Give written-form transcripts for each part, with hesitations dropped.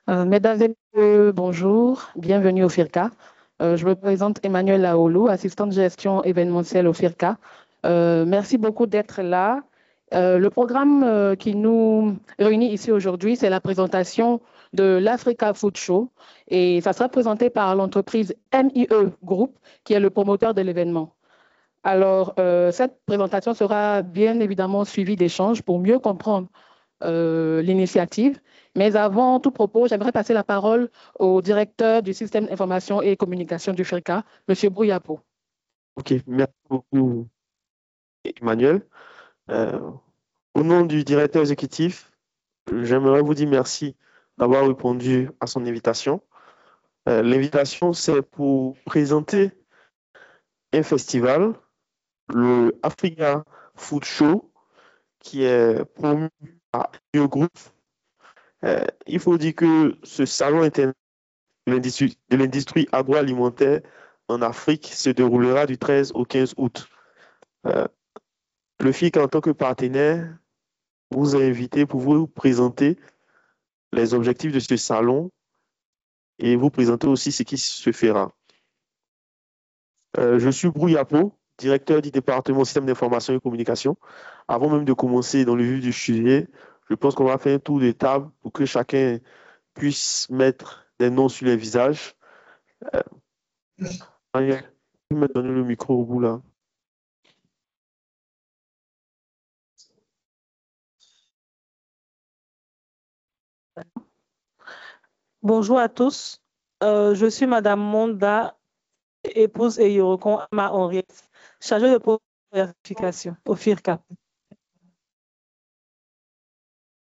Mesdames et messieurs, bonjour, bienvenue au FIRCA. Je me présente Emmanuel Laoulou, assistante gestion événementielle au FIRCA. Merci beaucoup d'être là. Le programme qui nous réunit ici aujourd'hui, c'est la présentation de l'Africa Food Show et ça sera présenté par l'entreprise MIE Group, qui est le promoteur de l'événement. Alors, cette présentation sera bien évidemment suivie d'échanges pour mieux comprendre l'initiative. Mais avant tout propos, j'aimerais passer la parole au directeur du système d'information et communication du FIRCA, M. Brouillapo. Ok, merci beaucoup, Emmanuel. Euh, Au nom du directeur exécutif, j'aimerais vous dire merci d'avoir répondu à son invitation. L'invitation, c'est pour présenter un festival, le Africa Food Show, qui est promu par New Group. Il faut dire que ce salon international de l'industrie agroalimentaire en Afrique se déroulera du 13 au 15 août. Euh, le FIC, en tant que partenaire, vous a invité pour vous présenter les objectifs de ce salon et vous présenter aussi ce qui se fera. Je suis Brouillapo, directeur du département système d'information et communication. Avant même de commencer dans le vif du sujet, je pense qu'on va faire un tour de table pour que chacun puisse mettre des noms sur les visages. Daniel, tu peux me donner le micro au bout là. Bonjour à tous. Je suis Madame Monda, épouse et Yorokon Ama Henriette, chargée de vérification au FIRCA.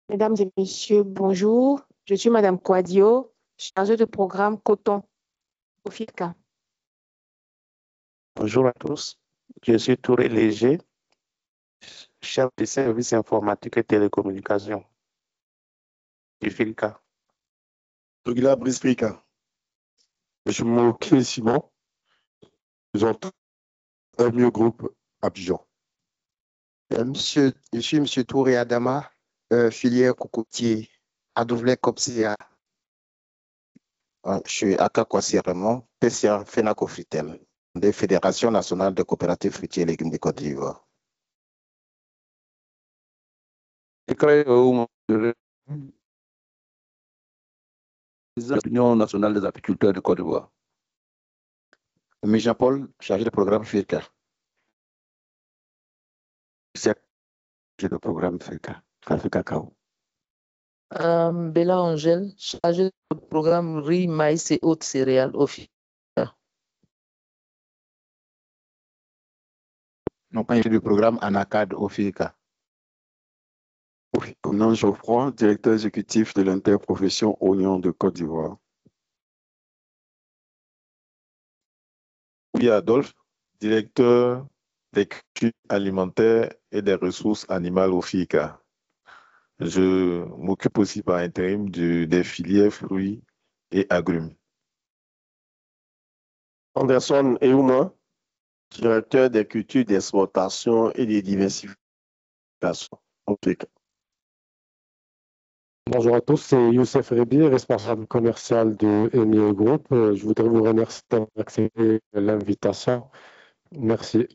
Mesdames et messieurs, bonjour. Je suis Madame Quadio, chargée de programme coton au FIRCA. Bonjour à tous. Je suis Touré Léger, chef de service informatique et télécommunication du FIRCA. Douglas Brisfrika. Je suis Moké Simon, présentant MIE Group Abidjan. Je suis M. Touré Adama, filière cocotier à Douvlin-Copsia. Je suis Akakwasi Raymond, PCA FENACO Fritel, des Fédérations nationales de coopératives fruitiers et légumes de Côte d'Ivoire. L'Union nationale des apiculteurs de Côte d'Ivoire. Jean-Paul, chargé de programme FIRCA. Chargé de programme FIRCA, Cacao. Bella Angèle, chargée du programme riz, maïs et autres céréales au FIRCA. Non, pas du programme ANACAD au FIRCA. Oui, nom Geoffroy, directeur exécutif de l'interprofession Oignon de Côte d'Ivoire. Oui, Adolphe, directeur des cultures alimentaires et des ressources animales au FICA. Je m'occupe aussi par intérim des filières fruits et agrumes. Anderson Eouma, directeur des cultures d'exportation et de diversification au FICA. Bonjour à tous, c'est Youssef Rebi, responsable commercial de MIE Group. Je voudrais vous remercier d'avoir accepté l'invitation. Merci.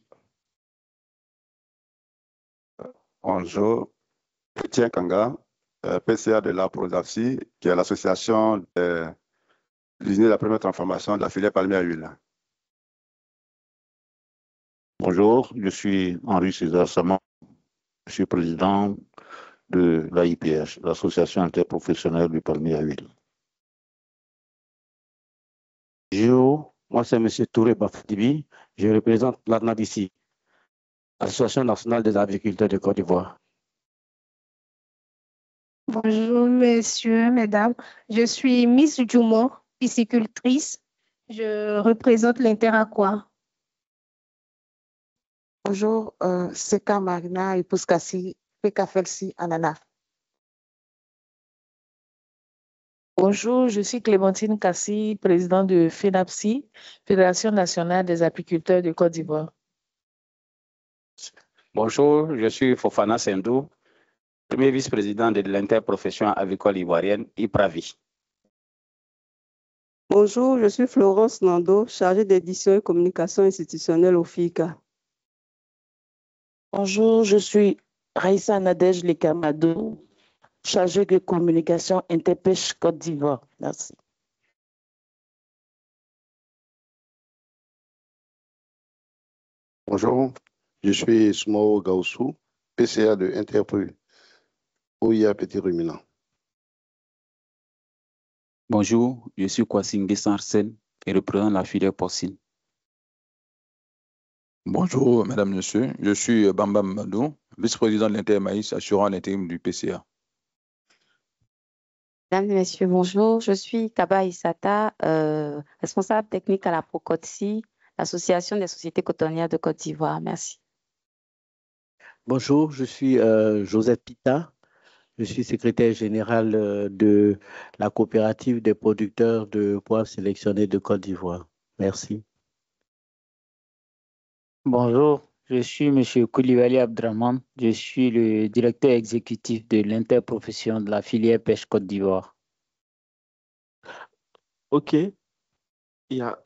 Bonjour, Etienne Kanga, PCA de la Prodapsi, qui est l'association des usines de la première transformation de la filière palmier à huile. Bonjour, je suis Henri César Saman, je suis président de l'AIPH, l'Association interprofessionnelle du palmier à huile. Bonjour, moi c'est M. Touré Bafatibi, je représente l'ANADICI, Association nationale des agriculteurs de Côte d'Ivoire. Bonjour messieurs, mesdames, je suis Miss Dumont, piscicultrice, je représente l'Interaqua. Bonjour, c'est Marina, épouse Kassi, Pekafelsi, Anana. Bonjour, je suis Clémentine Kassi, présidente de FENAPSI, Fédération nationale des apiculteurs de Côte d'Ivoire. Bonjour, je suis Fofana Sendou, Premier vice-président de l'interprofession avicole ivoirienne, IPRAVI. Bonjour, je suis Florence Nando, chargée d'édition et communication institutionnelle au FICA. Bonjour, je suis Raïssa Nadège Lekamado, chargée de communication Interpêche Côte d'Ivoire. Merci. Bonjour, je suis Smao Gaussou, PCA de Interpru, OIA Petit Ruminant. Bonjour, je suis Kwasingé Sarsen et représente la filière porcine. Bonjour, mesdames, messieurs. Je suis Bamba Mamadou, vice-président de l'Intermaïs, assurant l'intérim du PCA. Mesdames et messieurs, bonjour. Je suis Kaba Issata, responsable technique à la PROCOTSI, l'Association des sociétés cotonnières de Côte d'Ivoire. Merci. Bonjour, je suis Joseph Pita. Je suis secrétaire général de la coopérative des producteurs de poivre sélectionnés de Côte d'Ivoire. Merci. Bonjour, je suis M. Koulibaly Abdraman. Je suis le directeur exécutif de l'interprofession de la filière pêche Côte d'Ivoire. OK. Il y a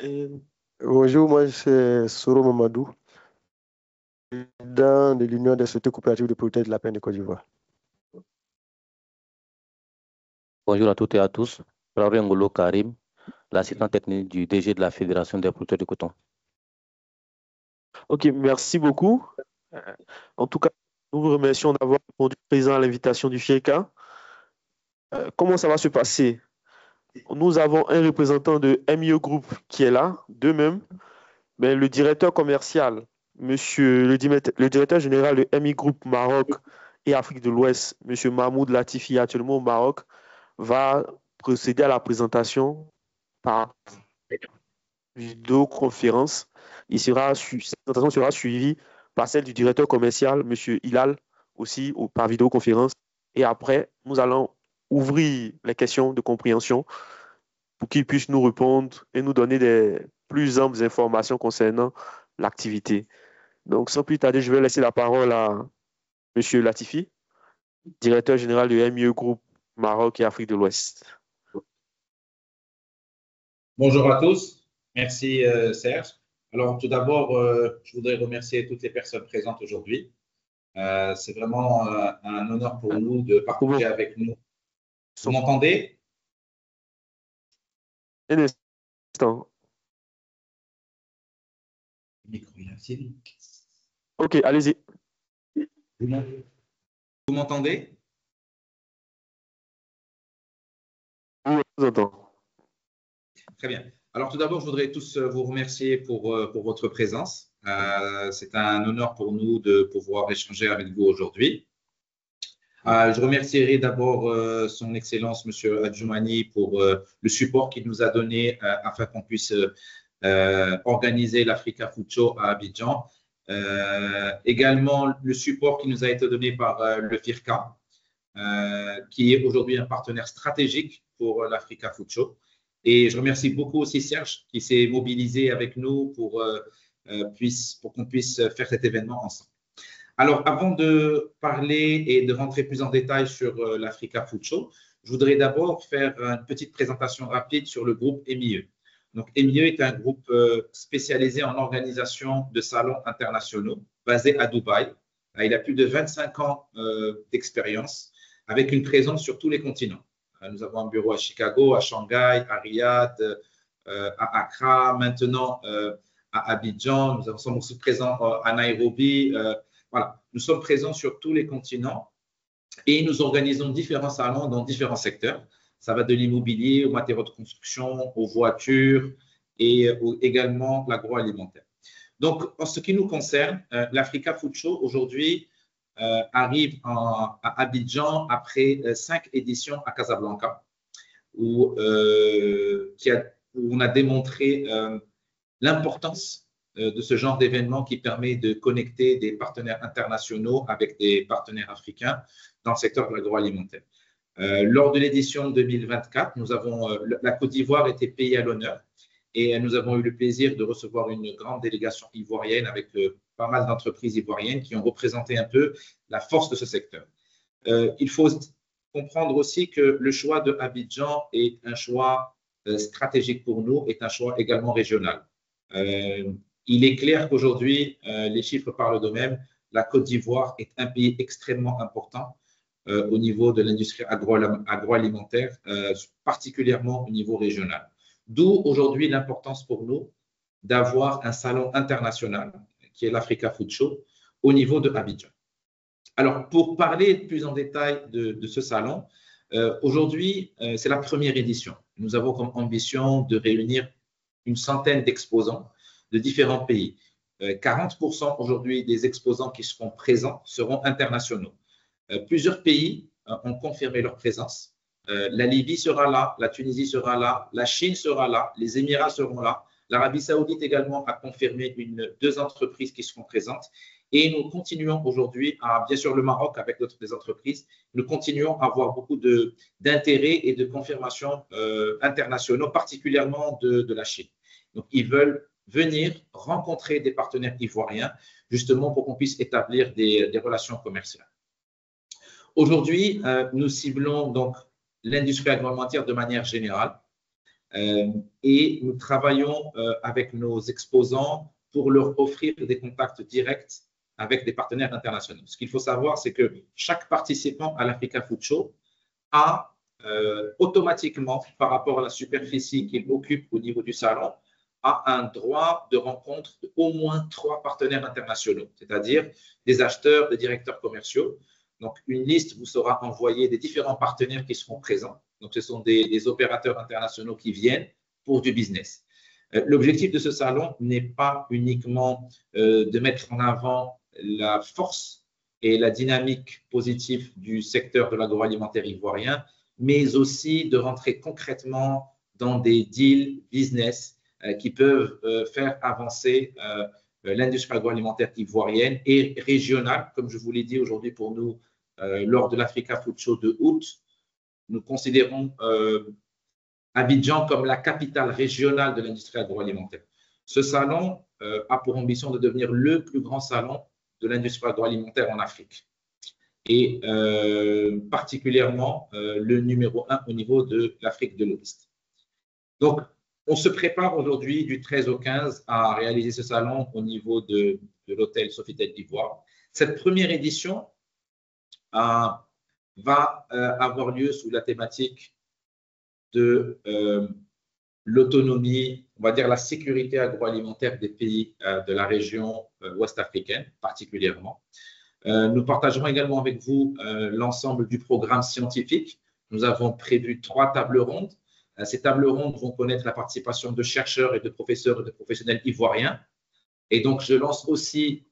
Bonjour, moi c'est Soro Mamadou, président de l'Union des sociétés coopératives de producteurs de la pêche de Côte d'Ivoire. Bonjour à toutes et à tous. Raoul Ngolo Karim, l'assistant technique du DG de la Fédération des producteurs de coton. OK, merci beaucoup. En tout cas, nous vous remercions d'avoir répondu présent à l'invitation du FIECA. Comment ça va se passer? Nous avons un représentant de MIE Group qui est là, de même. Mais le directeur commercial, le directeur général de MIE Group Maroc et Afrique de l'Ouest, M. Mahmoud Latifi, actuellement au Maroc, va procéder à la présentation par vidéoconférence. Cette présentation sera suivie par celle du directeur commercial, M. Hilal, aussi par vidéoconférence. Et après, nous allons ouvrir les questions de compréhension pour qu'ils puissent nous répondre et nous donner des plus amples informations concernant l'activité. Donc, sans plus tarder, je vais laisser la parole à M. Latifi, directeur général de MIE Group Maroc et Afrique de l'Ouest. Bonjour à tous. Merci Serge. Alors, tout d'abord, je voudrais remercier toutes les personnes présentes aujourd'hui. C'est vraiment un honneur pour nous de partager avec nous. Vous m'entendez? Un instant. OK, allez-y. Vous m'entendez? Oui, je vous entends. Très bien. Alors, tout d'abord, je voudrais tous vous remercier pour votre présence. C'est un honneur pour nous de pouvoir échanger avec vous aujourd'hui. Je remercierai d'abord son Excellence, M. Adjoumani, pour le support qu'il nous a donné afin qu'on puisse organiser l'Africa Food Show à Abidjan. Également, le support qui nous a été donné par le FIRCA, qui est aujourd'hui un partenaire stratégique pour l'Africa Food Show. Et je remercie beaucoup aussi Serge qui s'est mobilisé avec nous pour qu'on puisse faire cet événement ensemble. Alors, avant de parler et de rentrer plus en détail sur l'Africa Food Show, je voudrais d'abord faire une petite présentation rapide sur le groupe MIE. Donc, MIE est un groupe spécialisé en organisation de salons internationaux basé à Dubaï. Il a plus de 25 ans d'expérience avec une présence sur tous les continents. Nous avons un bureau à Chicago, à Shanghai, à Riyad, à Accra, maintenant à Abidjan. Nous sommes aussi présents à Nairobi. Voilà, nous sommes présents sur tous les continents et nous organisons différents salons dans différents secteurs. Ça va de l'immobilier aux matériaux de construction, aux voitures et également l'agroalimentaire. Donc, en ce qui nous concerne, l'Africa Food Show aujourd'hui arrive à Abidjan après 5 éditions à Casablanca où on a démontré l'importance de ce genre d'événement qui permet de connecter des partenaires internationaux avec des partenaires africains dans le secteur de l'agroalimentaire. Lors de l'édition 2024, la Côte d'Ivoire était payée à l'honneur et nous avons eu le plaisir de recevoir une grande délégation ivoirienne avec pas mal d'entreprises ivoiriennes qui ont représenté un peu la force de ce secteur. Il faut comprendre aussi que le choix de Abidjan est un choix stratégique pour nous, est un choix également régional. Il est clair qu'aujourd'hui, les chiffres parlent d'eux-mêmes, la Côte d'Ivoire est un pays extrêmement important au niveau de l'industrie agroalimentaire, particulièrement au niveau régional. D'où aujourd'hui l'importance pour nous d'avoir un salon international qui est l'Africa Food Show au niveau de Abidjan. Alors, pour parler plus en détail de ce salon, aujourd'hui, c'est la première édition. Nous avons comme ambition de réunir une centaine d'exposants de différents pays. 40% aujourd'hui des exposants qui seront présents seront internationaux. Plusieurs pays ont confirmé leur présence. La Libye sera là, la Tunisie sera là, la Chine sera là, les Émirats seront là. L'Arabie Saoudite également a confirmé deux entreprises qui seront présentes. Et nous continuons aujourd'hui à, bien sûr, le Maroc avec des entreprises, nous continuons à avoir beaucoup d'intérêt et de confirmations internationaux, particulièrement de la Chine. Donc, ils veulent venir rencontrer des partenaires ivoiriens, justement pour qu'on puisse établir des relations commerciales. Aujourd'hui, nous ciblons donc l'industrie agroalimentaire de manière générale et nous travaillons avec nos exposants pour leur offrir des contacts directs avec des partenaires internationaux. Ce qu'il faut savoir, c'est que chaque participant à l'Africa Food Show a automatiquement, par rapport à la superficie qu'il occupe au niveau du salon, a un droit de rencontre d'au moins 3 partenaires internationaux, c'est-à-dire des acheteurs, des directeurs commerciaux. Donc, une liste vous sera envoyée des différents partenaires qui seront présents. Donc, ce sont des opérateurs internationaux qui viennent pour du business. L'objectif de ce salon n'est pas uniquement de mettre en avant la force et la dynamique positive du secteur de l'agroalimentaire ivoirien, mais aussi de rentrer concrètement dans des deals business qui peuvent faire avancer l'industrie agroalimentaire ivoirienne et régionale. Comme je vous l'ai dit aujourd'hui pour nous, lors de l'Africa Food Show de août, nous considérons Abidjan comme la capitale régionale de l'industrie agroalimentaire. Ce salon a pour ambition de devenir le plus grand salon de l'industrie agroalimentaire en Afrique et particulièrement le numéro 1 au niveau de l'Afrique de l'Ouest. Donc, on se prépare aujourd'hui du 13 au 15 à réaliser ce salon au niveau de l'hôtel Sofitel d'Ivoire. Cette première édition va avoir lieu sous la thématique de l'autonomie, on va dire la sécurité agroalimentaire des pays de la région ouest africaine particulièrement. Nous partagerons également avec vous l'ensemble du programme scientifique. Nous avons prévu 3 tables rondes. Ces tables rondes vont connaître la participation de chercheurs et de professeurs et de professionnels ivoiriens. Et donc, je lance aussi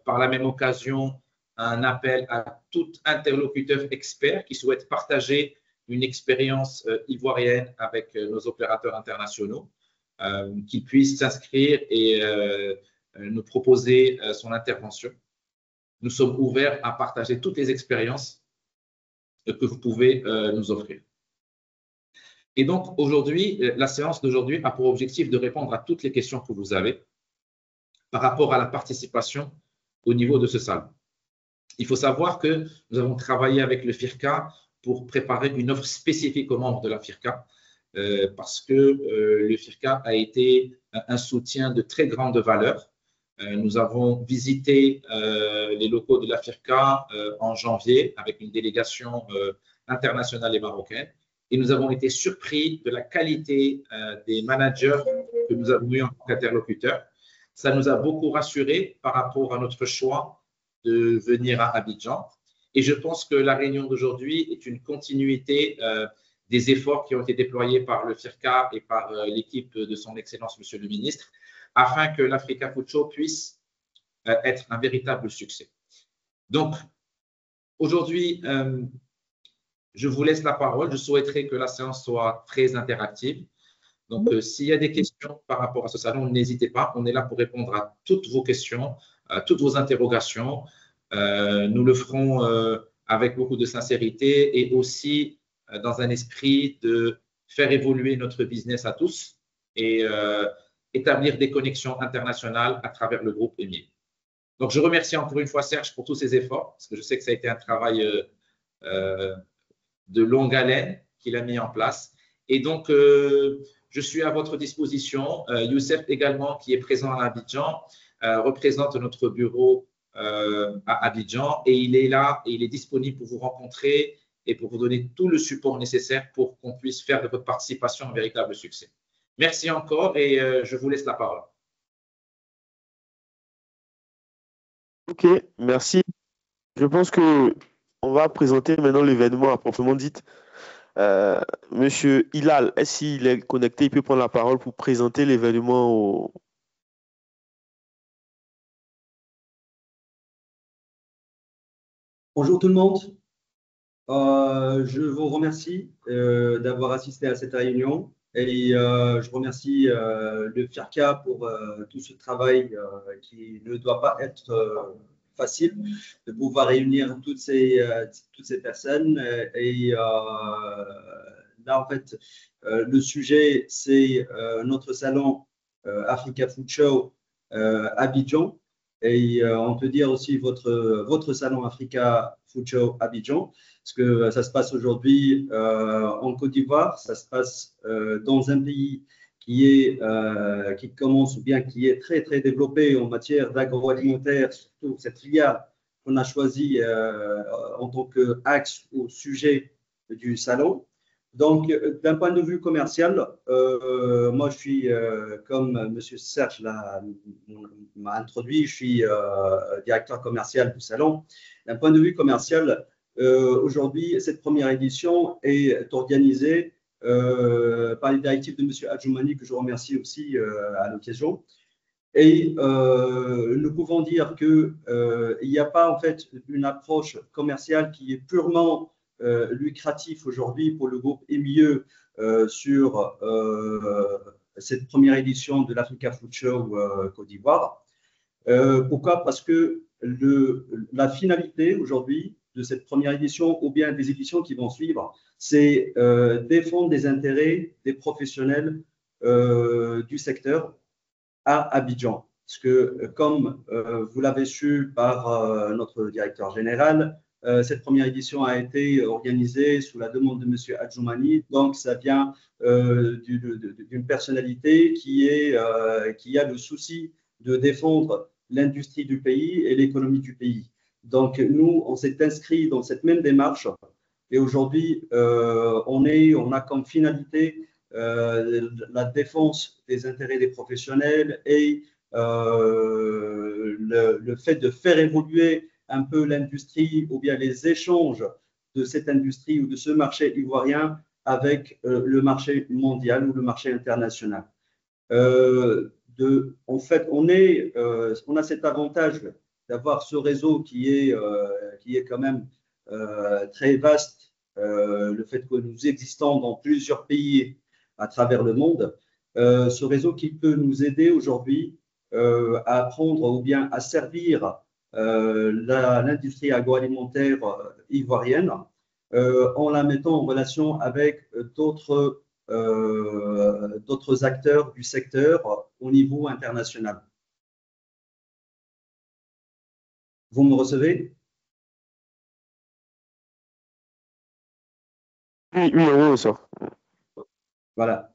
par la même occasion un appel à tout interlocuteur expert qui souhaite partager une expérience ivoirienne avec nos opérateurs internationaux, qui puisse s'inscrire et nous proposer son intervention. Nous sommes ouverts à partager toutes les expériences que vous pouvez nous offrir. Et donc, aujourd'hui, la séance d'aujourd'hui a pour objectif de répondre à toutes les questions que vous avez par rapport à la participation au niveau de ce salon. Il faut savoir que nous avons travaillé avec le FIRCA pour préparer une offre spécifique aux membres de la FIRCA parce que le FIRCA a été un soutien de très grande valeur. Nous avons visité les locaux de la FIRCA en janvier avec une délégation internationale et marocaine et nous avons été surpris de la qualité des managers que nous avons eu en tant qu'interlocuteurs. Ça nous a beaucoup rassurés par rapport à notre choix de venir à Abidjan. Et je pense que la réunion d'aujourd'hui est une continuité des efforts qui ont été déployés par le FIRCA et par l'équipe de son Excellence, Monsieur le Ministre, afin que l'Africa Food Show puisse être un véritable succès. Donc, aujourd'hui, je vous laisse la parole. Je souhaiterais que la séance soit très interactive. Donc, s'il y a des questions par rapport à ce salon, n'hésitez pas. On est là pour répondre à toutes vos questions, à toutes vos interrogations. Nous le ferons avec beaucoup de sincérité et aussi dans un esprit de faire évoluer notre business à tous et établir des connexions internationales à travers le groupe EMIR. Donc, je remercie encore une fois Serge pour tous ses efforts, parce que je sais que ça a été un travail de longue haleine qu'il a mis en place. Et donc, je suis à votre disposition. Youssef également, qui est présent à Abidjan, représente notre bureau à Abidjan et il est là et il est disponible pour vous rencontrer et pour vous donner tout le support nécessaire pour qu'on puisse faire de votre participation un véritable succès. Merci encore et je vous laisse la parole. Ok, merci. Je pense que on va présenter maintenant l'événement à proprement dit. Monsieur Hilal, est-ce qu'il est connecté? Il peut prendre la parole pour présenter l'événement au... Bonjour tout le monde. Je vous remercie d'avoir assisté à cette réunion et je remercie le FIRCA pour tout ce travail qui ne doit pas être facile de pouvoir réunir toutes ces personnes. Et là, en fait, le sujet, c'est notre salon Africa Food Show Abidjan. Et on peut dire aussi votre salon Africa Food Show Abidjan, parce que ça se passe aujourd'hui en Côte d'Ivoire, ça se passe dans un pays qui commence ou bien qui est très très développé en matière d'agroalimentaire, surtout cette filière qu'on a choisie en tant qu'axe au sujet du salon. Donc, d'un point de vue commercial, moi, je suis, comme M. Serge m'a introduit, je suis directeur commercial du salon. D'un point de vue commercial, aujourd'hui, cette première édition est organisée par les directives de M. Adjoumani, que je remercie aussi à l'occasion. Et nous pouvons dire qu'il n'y a pas en fait une approche commerciale qui est purement lucratif aujourd'hui pour le groupe EMIE sur cette première édition de l'Africa Food Show Côte d'Ivoire. Pourquoi? Parce que la finalité aujourd'hui de cette première édition ou bien des éditions qui vont suivre, c'est défendre les intérêts des professionnels du secteur à Abidjan. Parce que comme vous l'avez su par notre directeur général, cette première édition a été organisée sous la demande de M. Adjoumani, donc ça vient d'une personnalité qui a le souci de défendre l'industrie du pays et l'économie du pays. Donc nous, on s'est inscrit dans cette même démarche et aujourd'hui, on a comme finalité la défense des intérêts des professionnels et le fait de faire évoluer un peu l'industrie ou bien les échanges de cette industrie ou de ce marché ivoirien avec le marché mondial ou le marché international. En fait, on a cet avantage d'avoir ce réseau qui est quand même très vaste, le fait que nous existons dans plusieurs pays à travers le monde, ce réseau qui peut nous aider aujourd'hui à apprendre ou bien à servir l'industrie agroalimentaire ivoirienne en la mettant en relation avec d'autres acteurs du secteur au niveau international. Vous me recevez? Oui, ça. Voilà.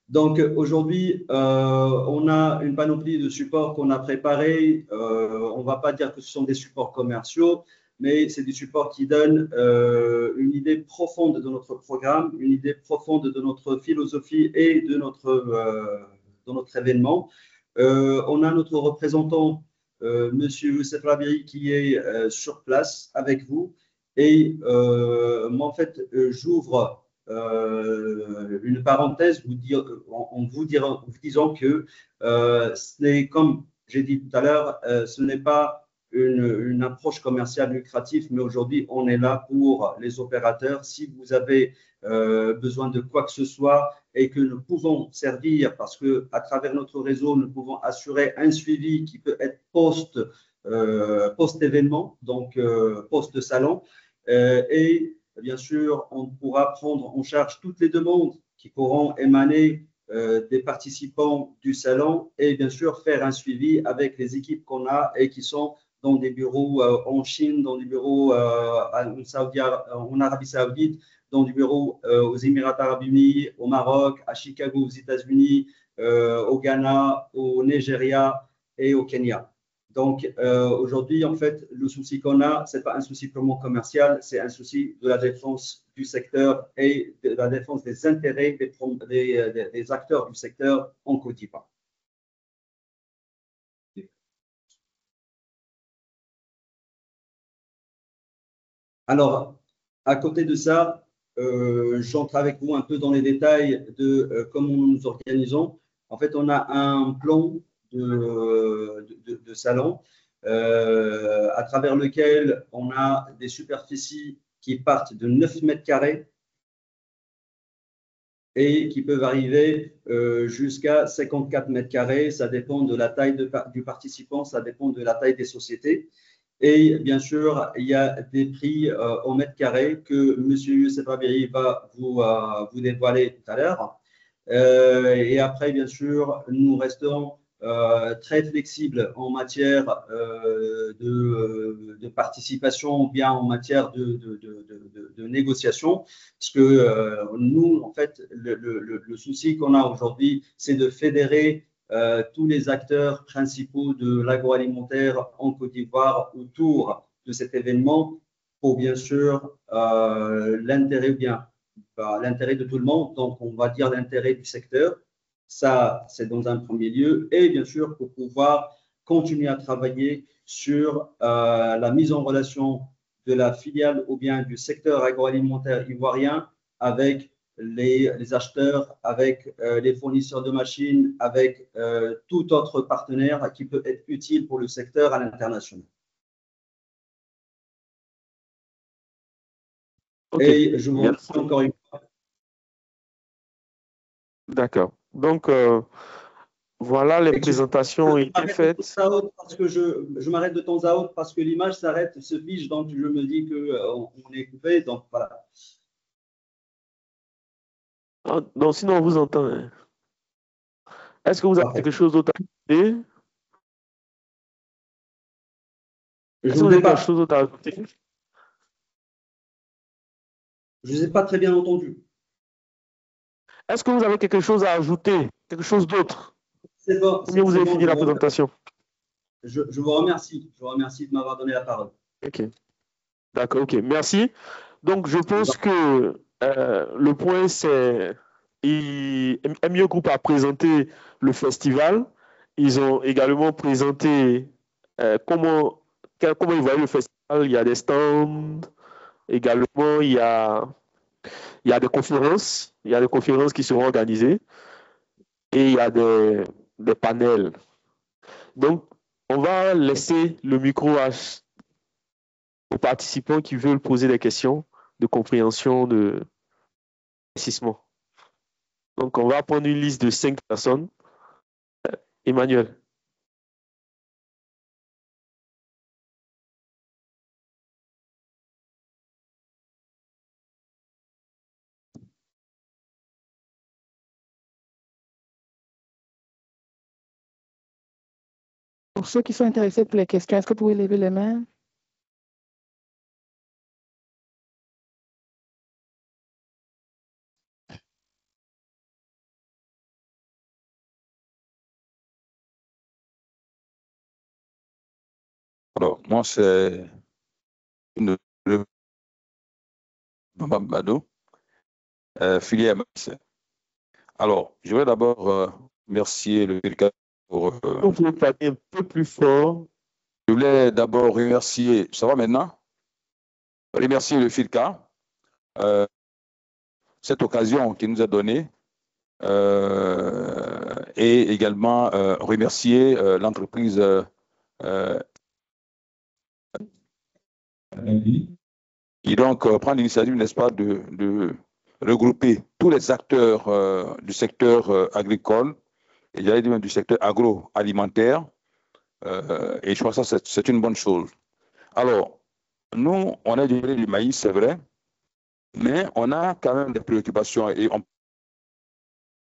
Donc aujourd'hui, on a une panoplie de supports qu'on a préparés. On ne va pas dire que ce sont des supports commerciaux, mais c'est des supports qui donnent une idée profonde de notre programme, une idée profonde de notre philosophie et de notre événement. On a notre représentant, M. Youssef Rabiri, qui est sur place avec vous. Et moi, en fait, j'ouvre une parenthèse en vous disant que ce n'est, comme j'ai dit tout à l'heure, ce n'est pas une approche commerciale lucrative, mais aujourd'hui, on est là pour les opérateurs. Si vous avez besoin de quoi que ce soit et que nous pouvons servir, parce qu'à travers notre réseau, nous pouvons assurer un suivi qui peut être post-événement, donc post-salon, et bien sûr, on pourra prendre en charge toutes les demandes qui pourront émaner des participants du salon et bien sûr faire un suivi avec les équipes qu'on a et qui sont dans des bureaux en Chine, dans des bureaux en Arabie Saoudite, dans des bureaux aux Émirats Arabes Unis, au Maroc, à Chicago, aux États-Unis, au Ghana, au Nigeria et au Kenya. Donc, aujourd'hui, en fait, le souci qu'on a, ce n'est pas un souci purement commercial, c'est un souci de la défense du secteur et de la défense des intérêts des acteurs du secteur en Côte d'Ivoire. Alors, à côté de ça, j'entre avec vous un peu dans les détails de comment nous nous organisons. En fait, on a un plan de salon à travers lequel on a des superficies qui partent de 9 mètres carrés et qui peuvent arriver jusqu'à 54 mètres carrés. Ça dépend de la taille du participant, ça dépend de la taille des sociétés. Et bien sûr, il y a des prix au mètre carré que M. Youssef Rabiri va vous dévoiler tout à l'heure. Et après, bien sûr, nous restons très flexibles en matière de participation ou bien en matière de négociation. Parce que nous, en fait, le souci qu'on a aujourd'hui, c'est de fédérer tous les acteurs principaux de l'agroalimentaire en Côte d'Ivoire autour de cet événement pour bien sûr l'intérêt de tout le monde, donc on va dire l'intérêt du secteur, ça c'est dans un premier lieu, et bien sûr pour pouvoir continuer à travailler sur la mise en relation de la filiale ou bien du secteur agroalimentaire ivoirien avec les acheteurs, avec les fournisseurs de machines, avec tout autre partenaire qui peut être utile pour le secteur à l'international. Okay. Et je vous remercie encore une fois. D'accord. Donc, voilà, les présentations ont été faites. Parce que je m'arrête de temps à autre parce que l'image s'arrête, se fiche, donc je me dis qu'on est coupé, donc voilà. Non, sinon on vous entend. Hein. Est-ce que vous avez quelque chose d'autre à ajouter? Est-ce que vous avez quelque chose d'autre à ajouter? Je ne vous ai pas très bien entendu. Est-ce que vous avez quelque chose à ajouter? Quelque chose d'autre? C'est bon. Vous avez fini la présentation. Je vous remercie. Je vous remercie de m'avoir donné la parole. Ok. D'accord, ok. Merci. Donc, je pense que le point, c'est MIE Group a présenté le festival. Ils ont également présenté comment ils voyaient le festival. Il y a des stands. Également, il y a des conférences. Il y a des conférences qui seront organisées. Et il y a des panels. Donc, on va laisser le micro aux participants qui veulent poser des questions de compréhension, de investissement. Donc, on va prendre une liste de 5 personnes. Emmanuel. Pour ceux qui sont intéressés pour les questions, est-ce que vous pouvez lever les mains? Alors, moi, c'est Bamba Bado, filière maïs. Alors, je vais d'abord remercier le FIRCA pour. Vous pouvez parler un peu plus fort. Je voulais d'abord remercier, ça va maintenant? Remercier le FIRCA, cette occasion qu'il nous a donnée, et également remercier l'entreprise qui donc prend l'initiative, n'est-ce pas, de regrouper tous les acteurs du secteur agricole et j'allais dire même du secteur agroalimentaire. Et je crois que ça, c'est une bonne chose. Alors, nous, on a du maïs, c'est vrai, mais on a quand même des préoccupations et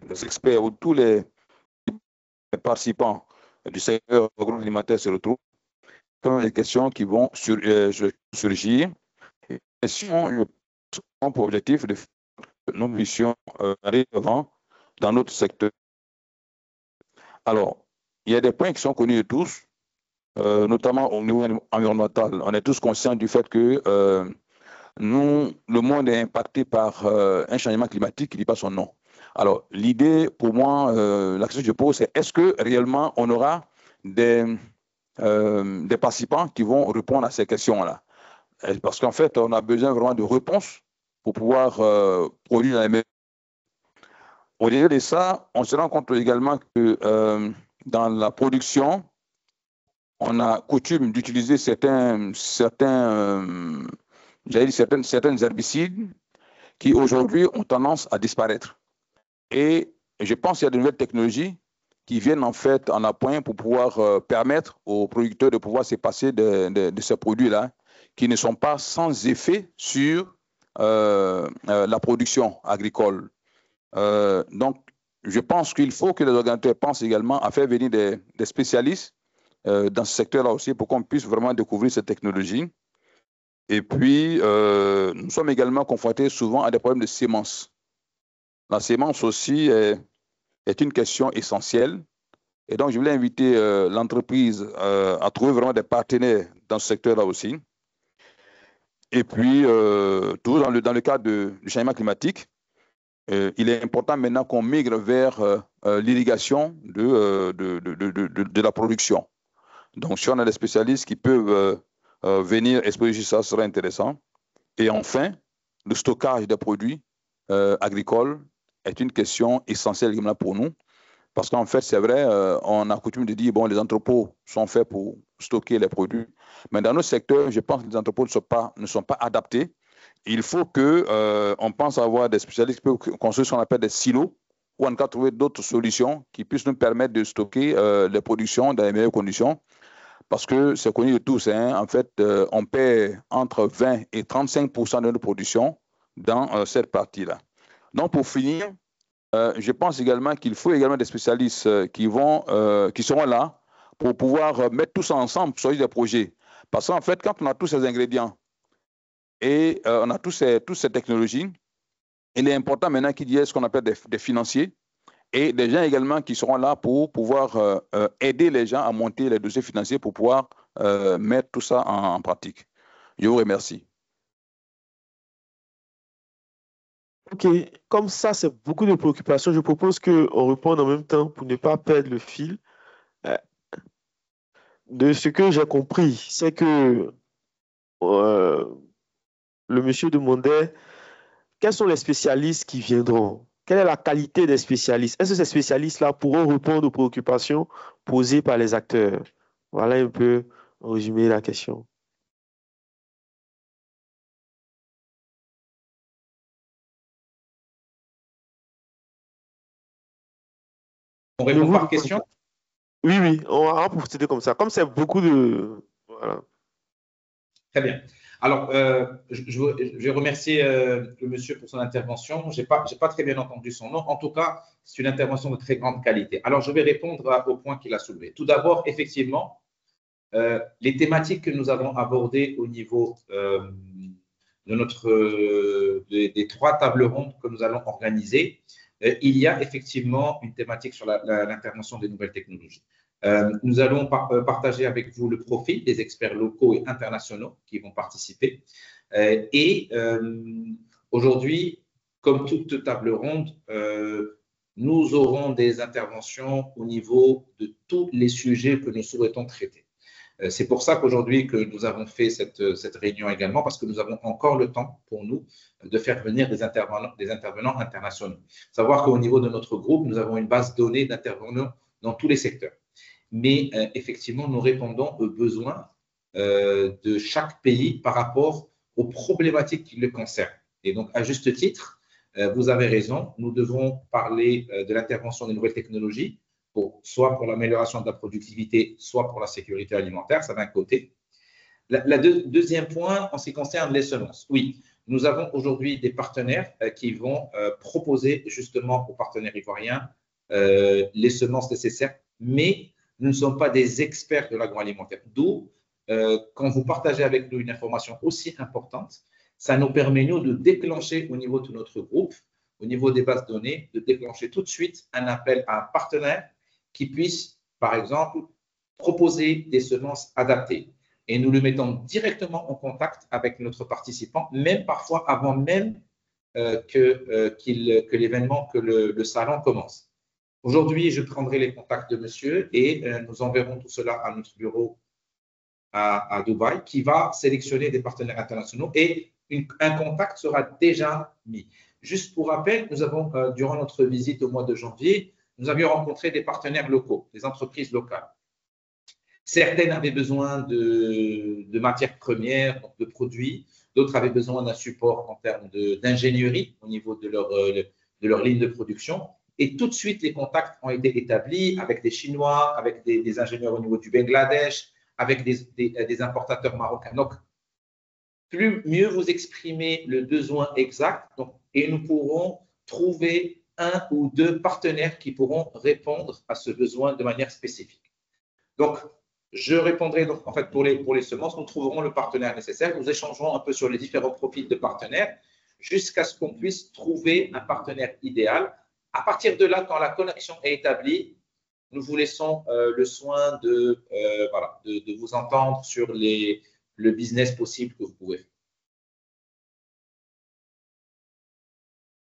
les experts ou tous les participants du secteur agroalimentaire se retrouvent. des questions qui vont surgir. Et questions ont pour objectif de faire que nous puissions aller devant dans notre secteur. Alors, il y a des points qui sont connus de tous, notamment au niveau environnemental. On est tous conscients du fait que le monde est impacté par un changement climatique qui ne dit pas son nom. Alors, l'idée, pour moi, la question que je pose, c'est est-ce que réellement on aura des participants qui vont répondre à ces questions-là? Parce qu'en fait, on a besoin vraiment de réponses pour pouvoir produire la meilleure. Au-delà de ça, on se rend compte également que dans la production, on a coutume d'utiliser certains herbicides qui aujourd'hui ont tendance à disparaître. Et je pense qu'il y a de nouvelles technologies qui viennent en fait en appoint pour pouvoir permettre aux producteurs de pouvoir se passer de ces produits-là qui ne sont pas sans effet sur la production agricole. Donc, je pense qu'il faut que les organisateurs pensent également à faire venir des spécialistes dans ce secteur-là aussi pour qu'on puisse vraiment découvrir cette technologie. Et puis, nous sommes également confrontés souvent à des problèmes de semences. La sémence aussi est une question essentielle. Et donc, je voulais inviter l'entreprise à trouver vraiment des partenaires dans ce secteur-là aussi. Et puis, toujours dans le cadre du changement climatique, il est important maintenant qu'on migre vers l'irrigation de la production. Donc, si on a des spécialistes qui peuvent venir exposer ça, ce sera intéressant. Et enfin, le stockage des produits agricoles est une question essentielle pour nous. Parce qu'en fait, c'est vrai, on a coutume de dire, bon, les entrepôts sont faits pour stocker les produits. Mais dans notre secteur, je pense que les entrepôts ne sont pas adaptés. Il faut qu'on pense à avoir des spécialistes qui peuvent construire ce qu'on appelle des silos ou en cas trouver d'autres solutions qui puissent nous permettre de stocker les productions dans les meilleures conditions. Parce que c'est connu de tous, hein, en fait, on paie entre 20 et 35% de notre production dans cette partie-là. Donc, pour finir, je pense également qu'il faut également des spécialistes qui seront là pour pouvoir mettre tout ça ensemble sur des projets. Parce qu'en fait, quand on a tous ces ingrédients et on a toutes ces technologies, il est important maintenant qu'il y ait ce qu'on appelle des financiers et des gens également qui seront là pour pouvoir aider les gens à monter les dossiers financiers pour pouvoir mettre tout ça en pratique. Je vous remercie. OK, comme ça, c'est beaucoup de préoccupations. Je propose qu'on réponde en même temps pour ne pas perdre le fil. De ce que j'ai compris, c'est que le monsieur demandait quels sont les spécialistes qui viendront. Quelle est la qualité des spécialistes? Est-ce que ces spécialistes-là pourront répondre aux préoccupations posées par les acteurs? Voilà un peu résumé la question. On répond par question? Oui, on va procéder comme ça. Comme c'est beaucoup de... Voilà. Très bien. Alors, je vais remercier le monsieur pour son intervention. Je n'ai pas très bien entendu son nom. En tout cas, c'est une intervention de très grande qualité. Alors, je vais répondre aux points qu'il a soulevés. Tout d'abord, effectivement, les thématiques que nous avons abordées au niveau des 3 tables rondes que nous allons organiser, il y a effectivement une thématique sur l'intervention des nouvelles technologies. Nous allons partager avec vous le profil des experts locaux et internationaux qui vont participer. Aujourd'hui, comme toute table ronde, nous aurons des interventions au niveau de tous les sujets que nous souhaitons traiter. C'est pour ça qu'aujourd'hui que nous avons fait cette réunion également, parce que nous avons encore le temps pour nous de faire venir des intervenants internationaux. Savoir qu'au niveau de notre groupe, nous avons une base de données d'intervenants dans tous les secteurs. Mais effectivement, nous répondons aux besoins de chaque pays par rapport aux problématiques qui le concernent. Et donc, à juste titre, vous avez raison, nous devons parler de l'intervention des nouvelles technologies, soit pour l'amélioration de la productivité, soit pour la sécurité alimentaire, ça d'un côté. Deuxième point, en ce qui concerne les semences. Oui, nous avons aujourd'hui des partenaires qui vont proposer justement aux partenaires ivoiriens les semences nécessaires, mais nous ne sommes pas des experts de l'agroalimentaire. D'où quand vous partagez avec nous une information aussi importante, ça nous permet, nous, de déclencher au niveau de notre groupe, au niveau des bases de données, de déclencher tout de suite un appel à un partenaire qui puisse, par exemple, proposer des semences adaptées. Et nous le mettons directement en contact avec notre participant, même parfois avant même que l'événement, que le salon commence. Aujourd'hui, je prendrai les contacts de monsieur et nous enverrons tout cela à notre bureau à Dubaï, qui va sélectionner des partenaires internationaux et un contact sera déjà mis. Juste pour rappel, nous avons, durant notre visite au mois de janvier, nous avions rencontré des partenaires locaux, des entreprises locales. Certaines avaient besoin de matières premières, de produits, d'autres avaient besoin d'un support en termes d'ingénierie au niveau de leur ligne de production. Et tout de suite, les contacts ont été établis avec des Chinois, avec des ingénieurs au niveau du Bangladesh, avec des importateurs marocains. Donc, mieux vous exprimez le besoin exact et nous pourrons trouver un ou deux partenaires qui pourront répondre à ce besoin de manière spécifique. Donc, je répondrai donc, en fait, pour les semences, nous trouverons le partenaire nécessaire. Nous échangerons un peu sur les différents profils de partenaires jusqu'à ce qu'on puisse trouver un partenaire idéal. À partir de là, quand la connexion est établie, nous vous laissons le soin de vous entendre sur le business possible que vous pouvez faire.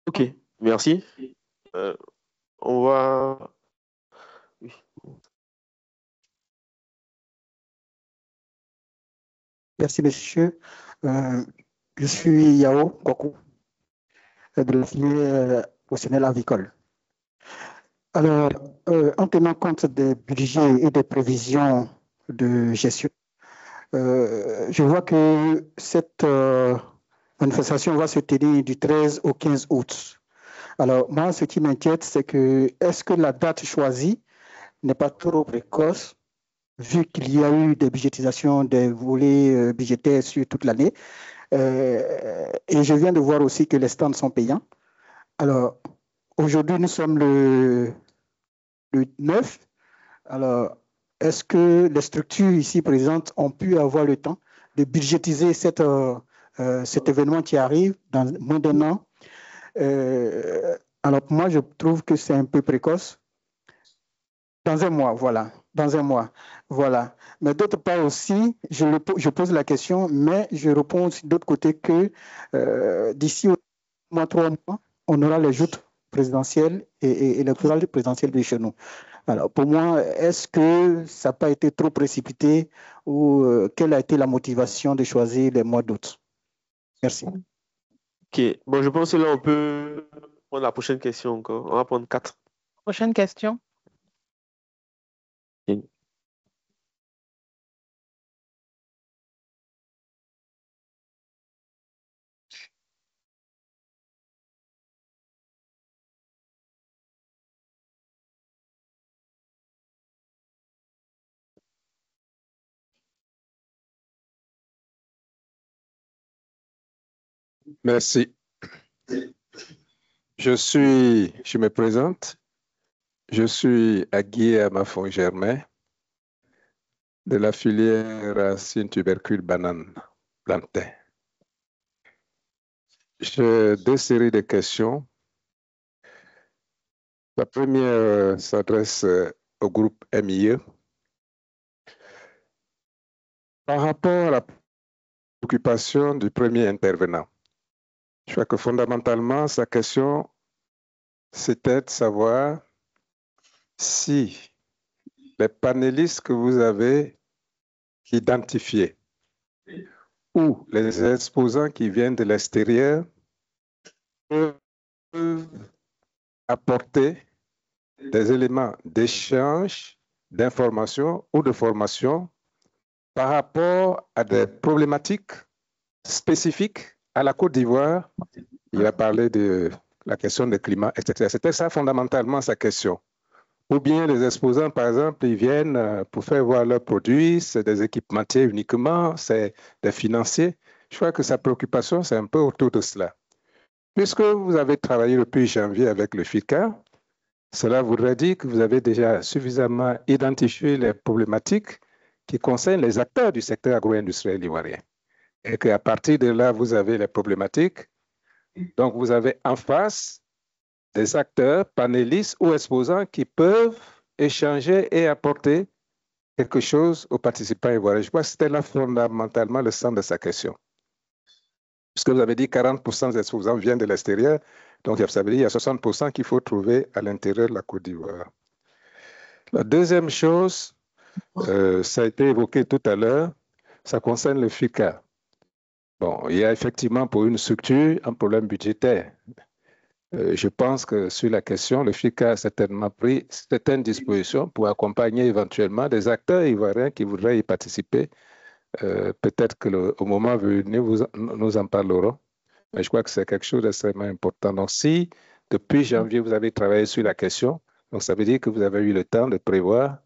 Ok, merci. On va... Merci, monsieur. Je suis Yao Kokou, de la filière professionnelle avicole. Alors, en tenant compte des budgets et des prévisions de gestion, je vois que cette manifestation va se tenir du 13 au 15 août. Alors, moi, ce qui m'inquiète, c'est que est-ce que la date choisie n'est pas trop précoce, vu qu'il y a eu des budgétisations, des volets budgétaires sur toute l'année. Et je viens de voir aussi que les stands sont payants. Alors, aujourd'hui, nous sommes le 9. Alors, est-ce que les structures ici présentes ont pu avoir le temps de budgétiser cet événement qui arrive dans moins d'un an? Alors, moi, je trouve que c'est un peu précoce. Dans un mois, voilà. Dans un mois, voilà. Mais d'autre part aussi, je pose la question, mais je réponds aussi d'autre côté que d'ici au mois 3 mois, on aura les joutes présidentielles et électorales présidentielles de chez nous. Alors, pour moi, est-ce que ça n'a pas été trop précipité ou quelle a été la motivation de choisir les mois d'août? Merci. Ok, bon, je pense que là, on peut prendre la prochaine question encore. On va prendre 4. Prochaine question. Merci. Je me présente. Je suis Agui Amafon-Germain de la filière racine tubercule banane plantain. J'ai 2 séries de questions. La première s'adresse au groupe MIE. Par rapport à la préoccupation du premier intervenant, je crois que fondamentalement, sa question, c'était de savoir si les panélistes que vous avez identifiés ou les exposants qui viennent de l'extérieur peuvent apporter des éléments d'échange, d'information ou de formation par rapport à des problématiques spécifiques à la Côte d'Ivoire. Il a parlé de la question du climat, etc. C'était ça fondamentalement sa question. Ou bien les exposants, par exemple, ils viennent pour faire voir leurs produits, c'est des équipementiers uniquement, c'est des financiers. Je crois que sa préoccupation, c'est un peu autour de cela. Puisque vous avez travaillé depuis janvier avec le FICA, cela voudrait dire que vous avez déjà suffisamment identifié les problématiques qui concerne les acteurs du secteur agro-industriel ivoirien. Et qu'à partir de là, vous avez les problématiques. Donc, vous avez en face des acteurs, panélistes ou exposants qui peuvent échanger et apporter quelque chose aux participants ivoiriens. Je crois que c'était là fondamentalement le centre de sa question. Puisque vous avez dit 40% des exposants viennent de l'extérieur, donc ça veut dire qu'il y a 60% qu'il faut trouver à l'intérieur de la Côte d'Ivoire. La deuxième chose, ça a été évoqué tout à l'heure, ça concerne le FICA. Bon, il y a effectivement pour une structure un problème budgétaire. Je pense que sur la question, le FICA a certainement pris certaines dispositions pour accompagner éventuellement des acteurs ivoiriens qui voudraient y participer. Peut-être qu'au moment venu, nous en parlerons. Mais je crois que c'est quelque chose d'extrêmement important. Donc, si depuis janvier, vous avez travaillé sur la question, donc ça veut dire que vous avez eu le temps de prévoir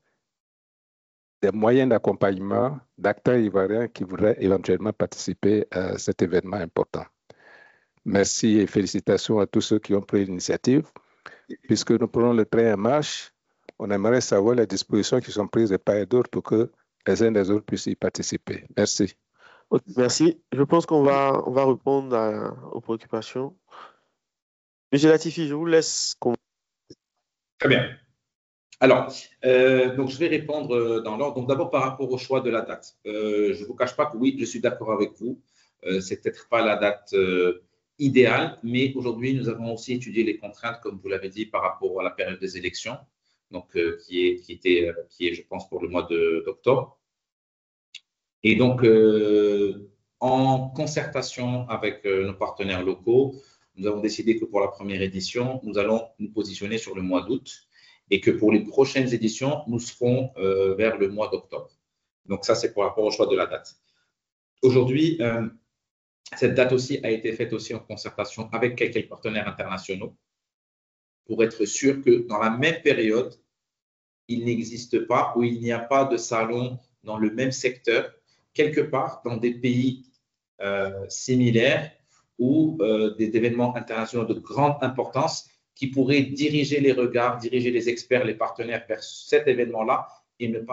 des moyens d'accompagnement d'acteurs ivoiriens qui voudraient éventuellement participer à cet événement important. Merci et félicitations à tous ceux qui ont pris l'initiative. Puisque nous prenons le train en marche, on aimerait savoir les dispositions qui sont prises de part et d'autre pour que les uns et les autres puissent y participer. Merci. Merci. Je pense qu'on va répondre aux préoccupations. Monsieur Latifi, je vous laisse. Très bien. Alors, donc je vais répondre dans l'ordre. Donc d'abord par rapport au choix de la date. Je ne vous cache pas que oui, je suis d'accord avec vous. C'est peut-être pas la date idéale, mais aujourd'hui nous avons aussi étudié les contraintes, comme vous l'avez dit, par rapport à la période des élections, donc qui est, je pense, pour le mois d'octobre. Et donc, en concertation avec nos partenaires locaux, nous avons décidé que pour la première édition, nous allons nous positionner sur le mois d'août et que pour les prochaines éditions, nous serons vers le mois d'octobre. Donc ça, c'est pour rapport au choix de la date. Aujourd'hui, cette date aussi a été faite aussi en concertation avec quelques partenaires internationaux pour être sûr que dans la même période, il n'existe pas ou il n'y a pas de salon dans le même secteur, quelque part dans des pays similaires ou des événements internationaux de grande importance qui pourraient diriger les regards, diriger les experts, les partenaires vers cet événement-là et non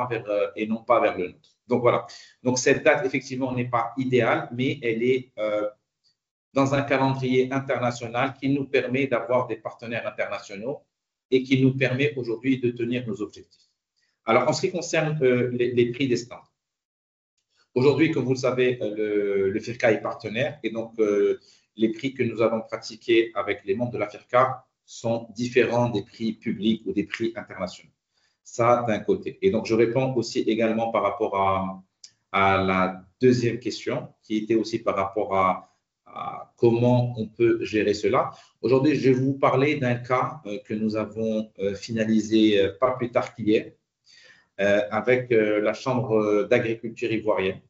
pas vers le nôtre. Donc voilà. Donc cette date, effectivement, n'est pas idéale, mais elle est dans un calendrier international qui nous permet d'avoir des partenaires internationaux et qui nous permet aujourd'hui de tenir nos objectifs. Alors, en ce qui concerne les prix des stands, aujourd'hui, comme vous le savez, le FIRCA est partenaire et donc les prix que nous avons pratiqués avec les membres de la FIRCA sont différents des prix publics ou des prix internationaux. Ça, d'un côté. Et donc, je réponds aussi également par rapport à la deuxième question, qui était aussi par rapport à comment on peut gérer cela. Aujourd'hui, je vais vous parler d'un cas que nous avons finalisé pas plus tard qu'hier avec la Chambre d'agriculture ivoirienne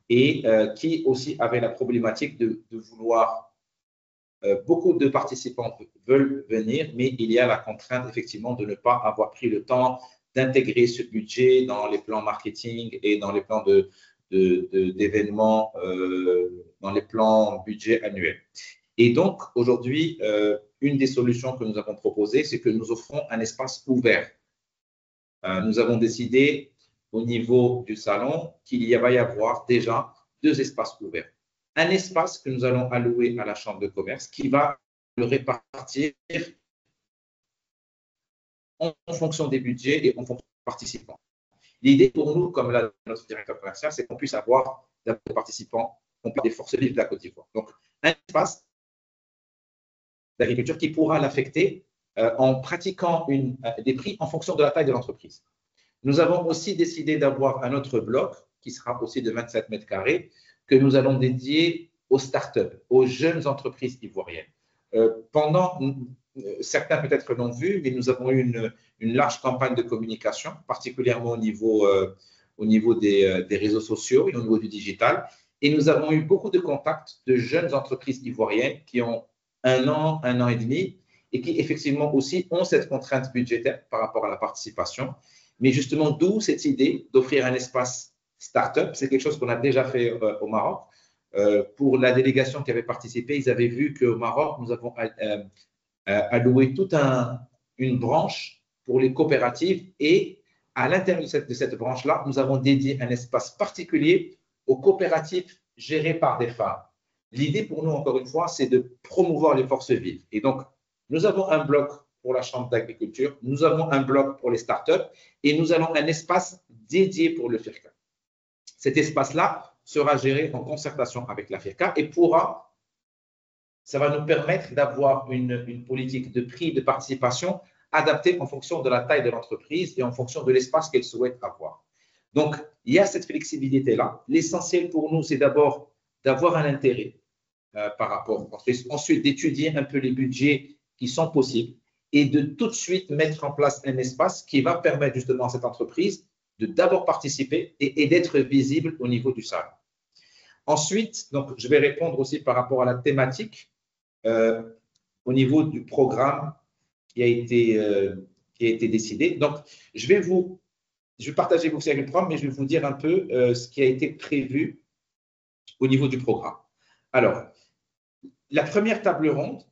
et qui aussi avait la problématique de vouloir beaucoup de participants veulent venir, mais il y a la contrainte effectivement de ne pas avoir pris le temps d'intégrer ce budget dans les plans marketing et dans les plans d'événements, dans les plans budget annuels. Et donc, aujourd'hui, une des solutions que nous avons proposées, c'est que nous offrons un espace ouvert. Nous avons décidé au niveau du salon qu'il va y avoir déjà 2 espaces ouverts. Un espace que nous allons allouer à la Chambre de commerce qui va le répartir en fonction des budgets et en fonction des participants. L'idée pour nous, comme notre directeur commercial, c'est qu'on puisse avoir des participants, des forces vives de la Côte d'Ivoire. Donc, un espace d'agriculture qui pourra l'affecter en pratiquant des prix en fonction de la taille de l'entreprise. Nous avons aussi décidé d'avoir un autre bloc qui sera aussi de 27 mètres carrés que nous allons dédier aux startups, aux jeunes entreprises ivoiriennes. Certains peut-être l'ont vu, mais nous avons eu une large campagne de communication, particulièrement au niveau des réseaux sociaux et au niveau du digital. Et nous avons eu beaucoup de contacts de jeunes entreprises ivoiriennes qui ont 1 an, 1 an et demi, et qui effectivement aussi ont cette contrainte budgétaire par rapport à la participation. Mais justement, d'où cette idée d'offrir un espace start-up. C'est quelque chose qu'on a déjà fait au Maroc. Pour la délégation qui avait participé, ils avaient vu qu'au Maroc, nous avons alloué toute une branche pour les coopératives et à l'intérieur de cette branche-là, nous avons dédié un espace particulier aux coopératives gérées par des femmes. L'idée pour nous, encore une fois, c'est de promouvoir les forces vives. Et donc, nous avons un bloc pour la Chambre d'agriculture, nous avons un bloc pour les startups et nous avons un espace dédié pour le FIRCA. Cet espace-là sera géré en concertation avec la FIRCA et ça va nous permettre d'avoir une politique de prix de participation adaptée en fonction de la taille de l'entreprise et en fonction de l'espace qu'elle souhaite avoir. Donc, il y a cette flexibilité-là. L'essentiel pour nous, c'est d'abord d'avoir un intérêt par rapport, ensuite d'étudier un peu les budgets qui sont possibles et de tout de suite mettre en place un espace qui va permettre justement à cette entreprise de d'abord participer et d'être visible au niveau du salon. Ensuite, donc, je vais répondre aussi par rapport à la thématique au niveau du programme qui a été décidé. Donc, je vais partager aussi avec le programme, mais je vais vous dire un peu ce qui a été prévu au niveau du programme. Alors, la première table ronde,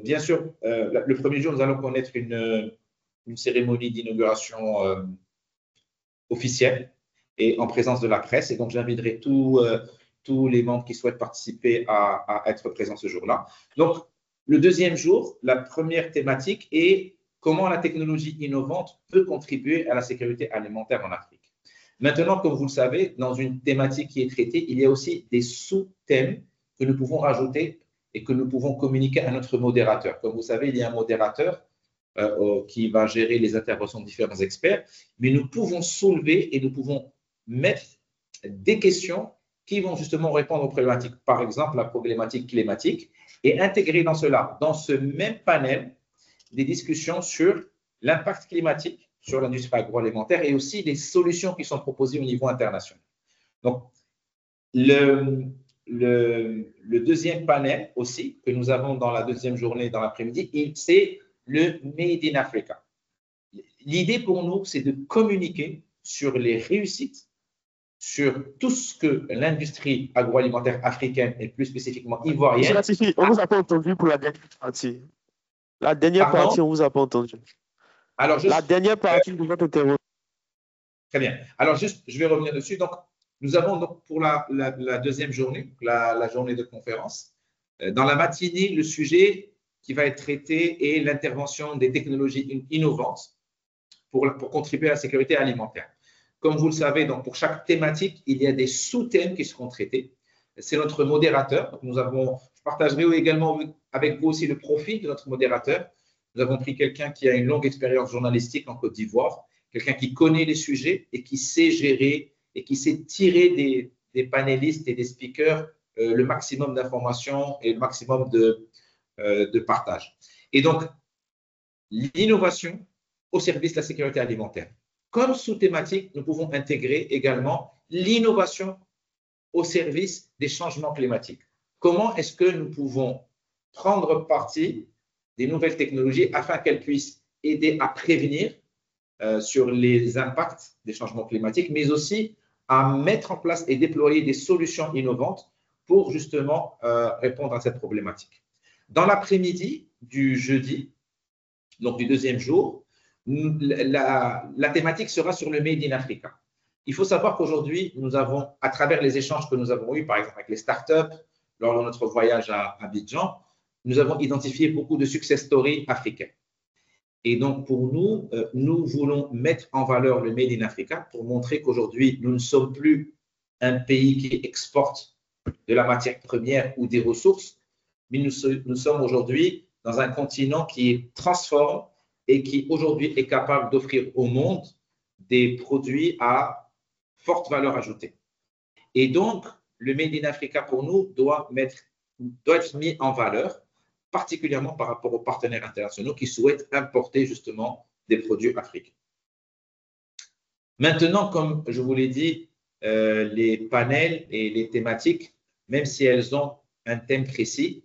bien sûr, le premier jour, nous allons connaître une cérémonie d'inauguration officielle et en présence de la presse. Et donc, j'inviterai tous les membres qui souhaitent participer à être présents ce jour-là. Donc, le deuxième jour, la première thématique est comment la technologie innovante peut contribuer à la sécurité alimentaire en Afrique. Maintenant, comme vous le savez, dans une thématique qui est traitée, il y a aussi des sous-thèmes que nous pouvons rajouter et que nous pouvons communiquer à notre modérateur. Comme vous savez, il y a un modérateur qui va gérer les interventions de différents experts, mais nous pouvons soulever et nous pouvons mettre des questions qui vont justement répondre aux problématiques. Par exemple, la problématique climatique et intégrer dans ce même panel, des discussions sur l'impact climatique sur l'industrie agroalimentaire et aussi les solutions qui sont proposées au niveau international. Donc, le deuxième panel aussi que nous avons dans la deuxième journée, dans l'après-midi, c'est le Made in Africa. L'idée pour nous, c'est de communiquer sur les réussites, sur tout ce que l'industrie agroalimentaire africaine et plus spécifiquement ivoirienne… On ne vous a pas entendu pour la dernière partie. La dernière partie, on ne vous a pas entendu. Alors, la dernière partie de votre intervention. Très bien. Alors, je vais revenir dessus. Donc, nous avons donc pour la deuxième journée, la journée de conférence, dans la matinée, le sujet qui va être traité est l'intervention des technologies innovantes pour contribuer à la sécurité alimentaire. Comme vous le savez, donc pour chaque thématique, il y a des sous-thèmes qui seront traités. C'est notre modérateur. Donc je partagerai également avec vous aussi le profil de notre modérateur. Nous avons pris quelqu'un qui a une longue expérience journalistique en Côte d'Ivoire, quelqu'un qui connaît les sujets et qui sait gérer et qui sait tirer des panélistes et des speakers le maximum d'informations et le maximum de partage. Et donc, l'innovation au service de la sécurité alimentaire. Comme sous-thématique, nous pouvons intégrer également l'innovation au service des changements climatiques. Comment est-ce que nous pouvons prendre parti des nouvelles technologies afin qu'elles puissent aider à prévenir sur les impacts des changements climatiques, mais aussi à mettre en place et déployer des solutions innovantes pour justement répondre à cette problématique. Dans l'après-midi du jeudi, donc du deuxième jour, la thématique sera sur le Made in Africa. Il faut savoir qu'aujourd'hui, nous avons, à travers les échanges que nous avons eus, par exemple avec les startups, lors de notre voyage à Abidjan, nous avons identifié beaucoup de success stories africaines. Et donc, pour nous, nous voulons mettre en valeur le Made in Africa pour montrer qu'aujourd'hui, nous ne sommes plus un pays qui exporte de la matière première ou des ressources, mais nous sommes aujourd'hui dans un continent qui transforme et qui aujourd'hui est capable d'offrir au monde des produits à forte valeur ajoutée. Et donc, le Made in Africa pour nous doit être mis en valeur, particulièrement par rapport aux partenaires internationaux qui souhaitent importer justement des produits africains. Maintenant, comme je vous l'ai dit, les panels et les thématiques, même si elles ont un thème précis,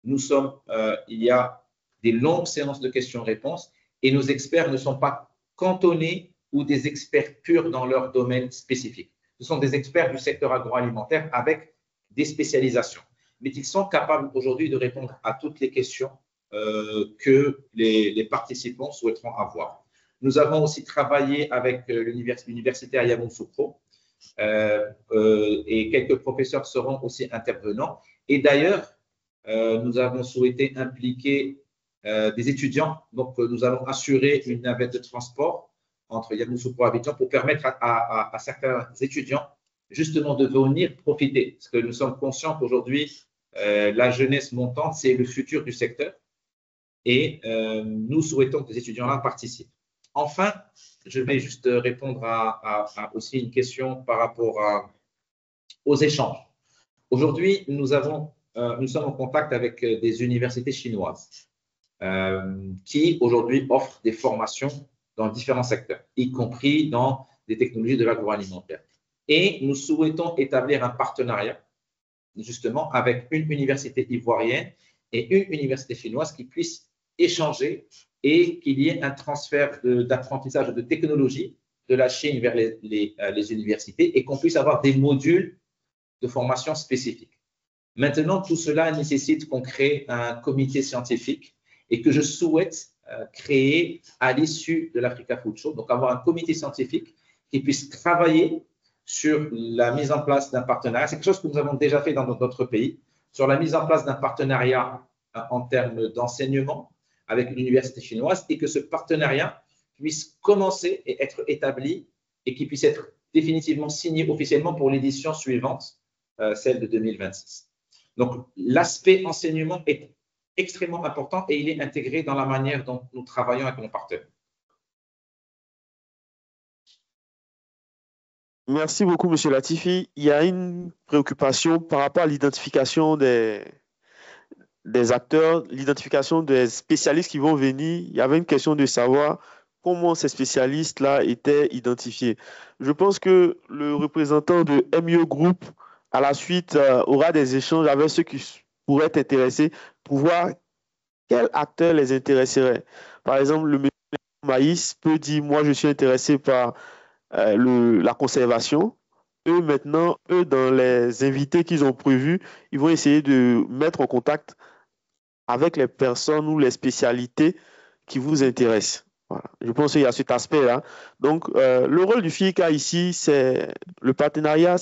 il y a des longues séances de questions-réponses et nos experts ne sont pas cantonnés ou des experts purs dans leur domaine spécifique. Ce sont des experts du secteur agroalimentaire avec des spécialisations, mais ils sont capables aujourd'hui de répondre à toutes les questions que les participants souhaiteront avoir. Nous avons aussi travaillé avec l'université à Yamoussoukro et quelques professeurs seront aussi intervenants. Et d'ailleurs, nous avons souhaité impliquer des étudiants. Donc, nous allons assurer une navette de transport entre Yamoussoukro et Abidjan pour permettre à certains étudiants justement de venir profiter. Parce que nous sommes conscients qu'aujourd'hui, la jeunesse montante, c'est le futur du secteur. Et nous souhaitons que les étudiants-là participent. Enfin, je vais juste répondre à aussi une question par rapport aux échanges. Aujourd'hui, nous sommes en contact avec des universités chinoises qui aujourd'hui offrent des formations dans différents secteurs, y compris dans des technologies de l'agroalimentaire. Et nous souhaitons établir un partenariat justement avec une université ivoirienne et une université chinoise qui puissent échanger et qu'il y ait un transfert d'apprentissage de technologie de la Chine vers les universités et qu'on puisse avoir des modules de formation spécifiques. Maintenant, tout cela nécessite qu'on crée un comité scientifique et que je souhaite créer à l'issue de l'Africa Food Show, donc avoir un comité scientifique qui puisse travailler sur la mise en place d'un partenariat. C'est quelque chose que nous avons déjà fait dans d'autres pays, sur la mise en place d'un partenariat en termes d'enseignement avec l'université chinoise et que ce partenariat puisse commencer et être établi et qui puisse être définitivement signé officiellement pour l'édition suivante, celle de 2026. Donc, l'aspect enseignement est extrêmement important et il est intégré dans la manière dont nous travaillons avec nos partenaires. Merci beaucoup, M. Latifi. Il y a une préoccupation par rapport à l'identification des acteurs, l'identification des spécialistes qui vont venir. Il y avait une question de savoir comment ces spécialistes-là étaient identifiés. Je pense que le représentant de MIE Group, à la suite, aura des échanges avec ceux qui pourraient être intéressés pour voir quel acteur les intéresserait. Par exemple, le monsieur Maïs peut dire, moi, je suis intéressé par la conservation. Eux, maintenant, dans les invités qu'ils ont prévus, ils vont essayer de mettre en contact avec les personnes ou les spécialités qui vous intéressent. Voilà. Je pense qu'il y a cet aspect-là. Donc, le rôle du FICA ici, c'est le partenariat,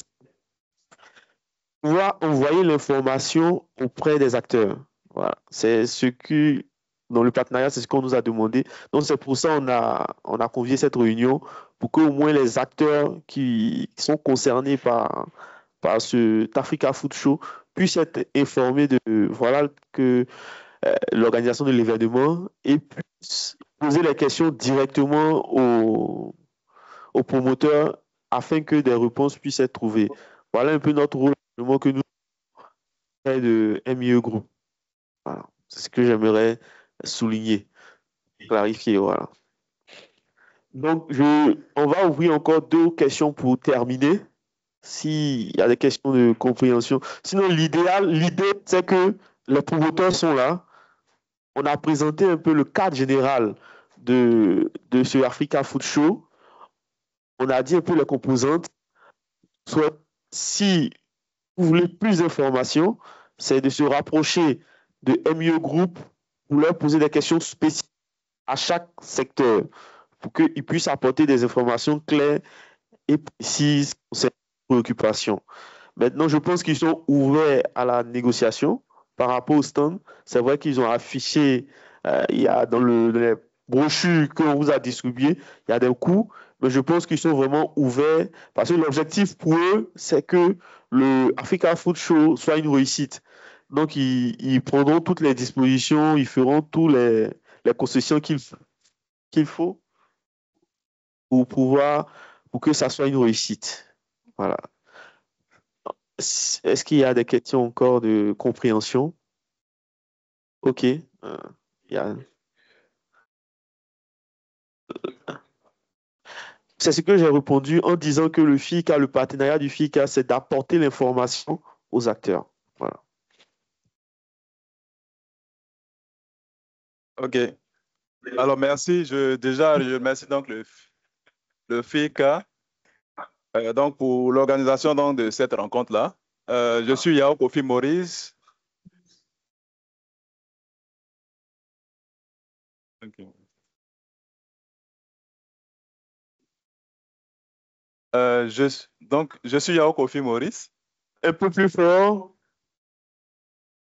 pouvoir envoyer l'information auprès des acteurs. Voilà. C'est ce qui, dans le partenariat, c'est ce qu'on nous a demandé. Donc, c'est pour ça qu'on a convié cette réunion pour qu'au moins les acteurs qui sont concernés par cet Africa Food Show puissent être informés de voilà que l'organisation de l'événement et puissent poser les questions directement aux promoteurs afin que des réponses puissent être trouvées. Voilà un peu notre rôle que nous de MIE Group. Voilà. C'est ce que j'aimerais souligner, clarifier. Voilà. Donc, on va ouvrir encore 2 questions pour terminer, s'il y a des questions de compréhension. Sinon, l'idée, c'est que les promoteurs sont là. On a présenté un peu le cadre général de ce Africa Food Show. On a dit un peu les composantes. Soit, si vous voulez plus d'informations, c'est de se rapprocher de MIE Group pour leur poser des questions spécifiques à chaque secteur pour qu'ils puissent apporter des informations claires et précises sur ces préoccupations. Maintenant, je pense qu'ils sont ouverts à la négociation par rapport au stand. C'est vrai qu'ils ont affiché, il y a dans les brochures qu'on vous a distribuées, il y a des coûts, mais je pense qu'ils sont vraiment ouverts parce que l'objectif pour eux, c'est que le Africa Food Show soit une réussite. Donc, ils prendront toutes les dispositions, ils feront toutes les concessions qu'il faut pour que ça soit une réussite. Voilà. Est-ce qu'il y a des questions encore de compréhension? OK. C'est ce que j'ai répondu en disant que le FICA, le partenariat du FICA, c'est d'apporter l'information aux acteurs. Voilà. OK. Alors, merci. Je remercie donc le FICA donc pour l'organisation de cette rencontre-là. Je suis Yao Kofi Maurice. Okay. je suis Yao Kofi Maurice. Un peu plus fort.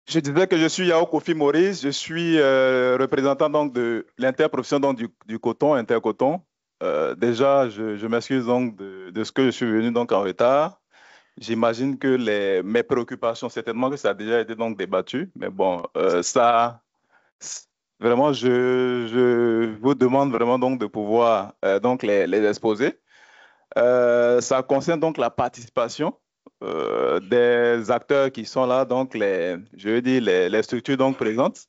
Je disais que je suis Yao Kofi Maurice. Je suis représentant donc de l'interprofession donc du coton, intercoton. Déjà, je m'excuse donc de ce que je suis venu donc en retard. J'imagine que mes préoccupations, certainement que ça a déjà été donc débattu, mais bon, vraiment, je vous demande vraiment donc de pouvoir donc les exposer. Ça concerne donc la participation des acteurs qui sont là, donc je veux dire les structures donc présentes,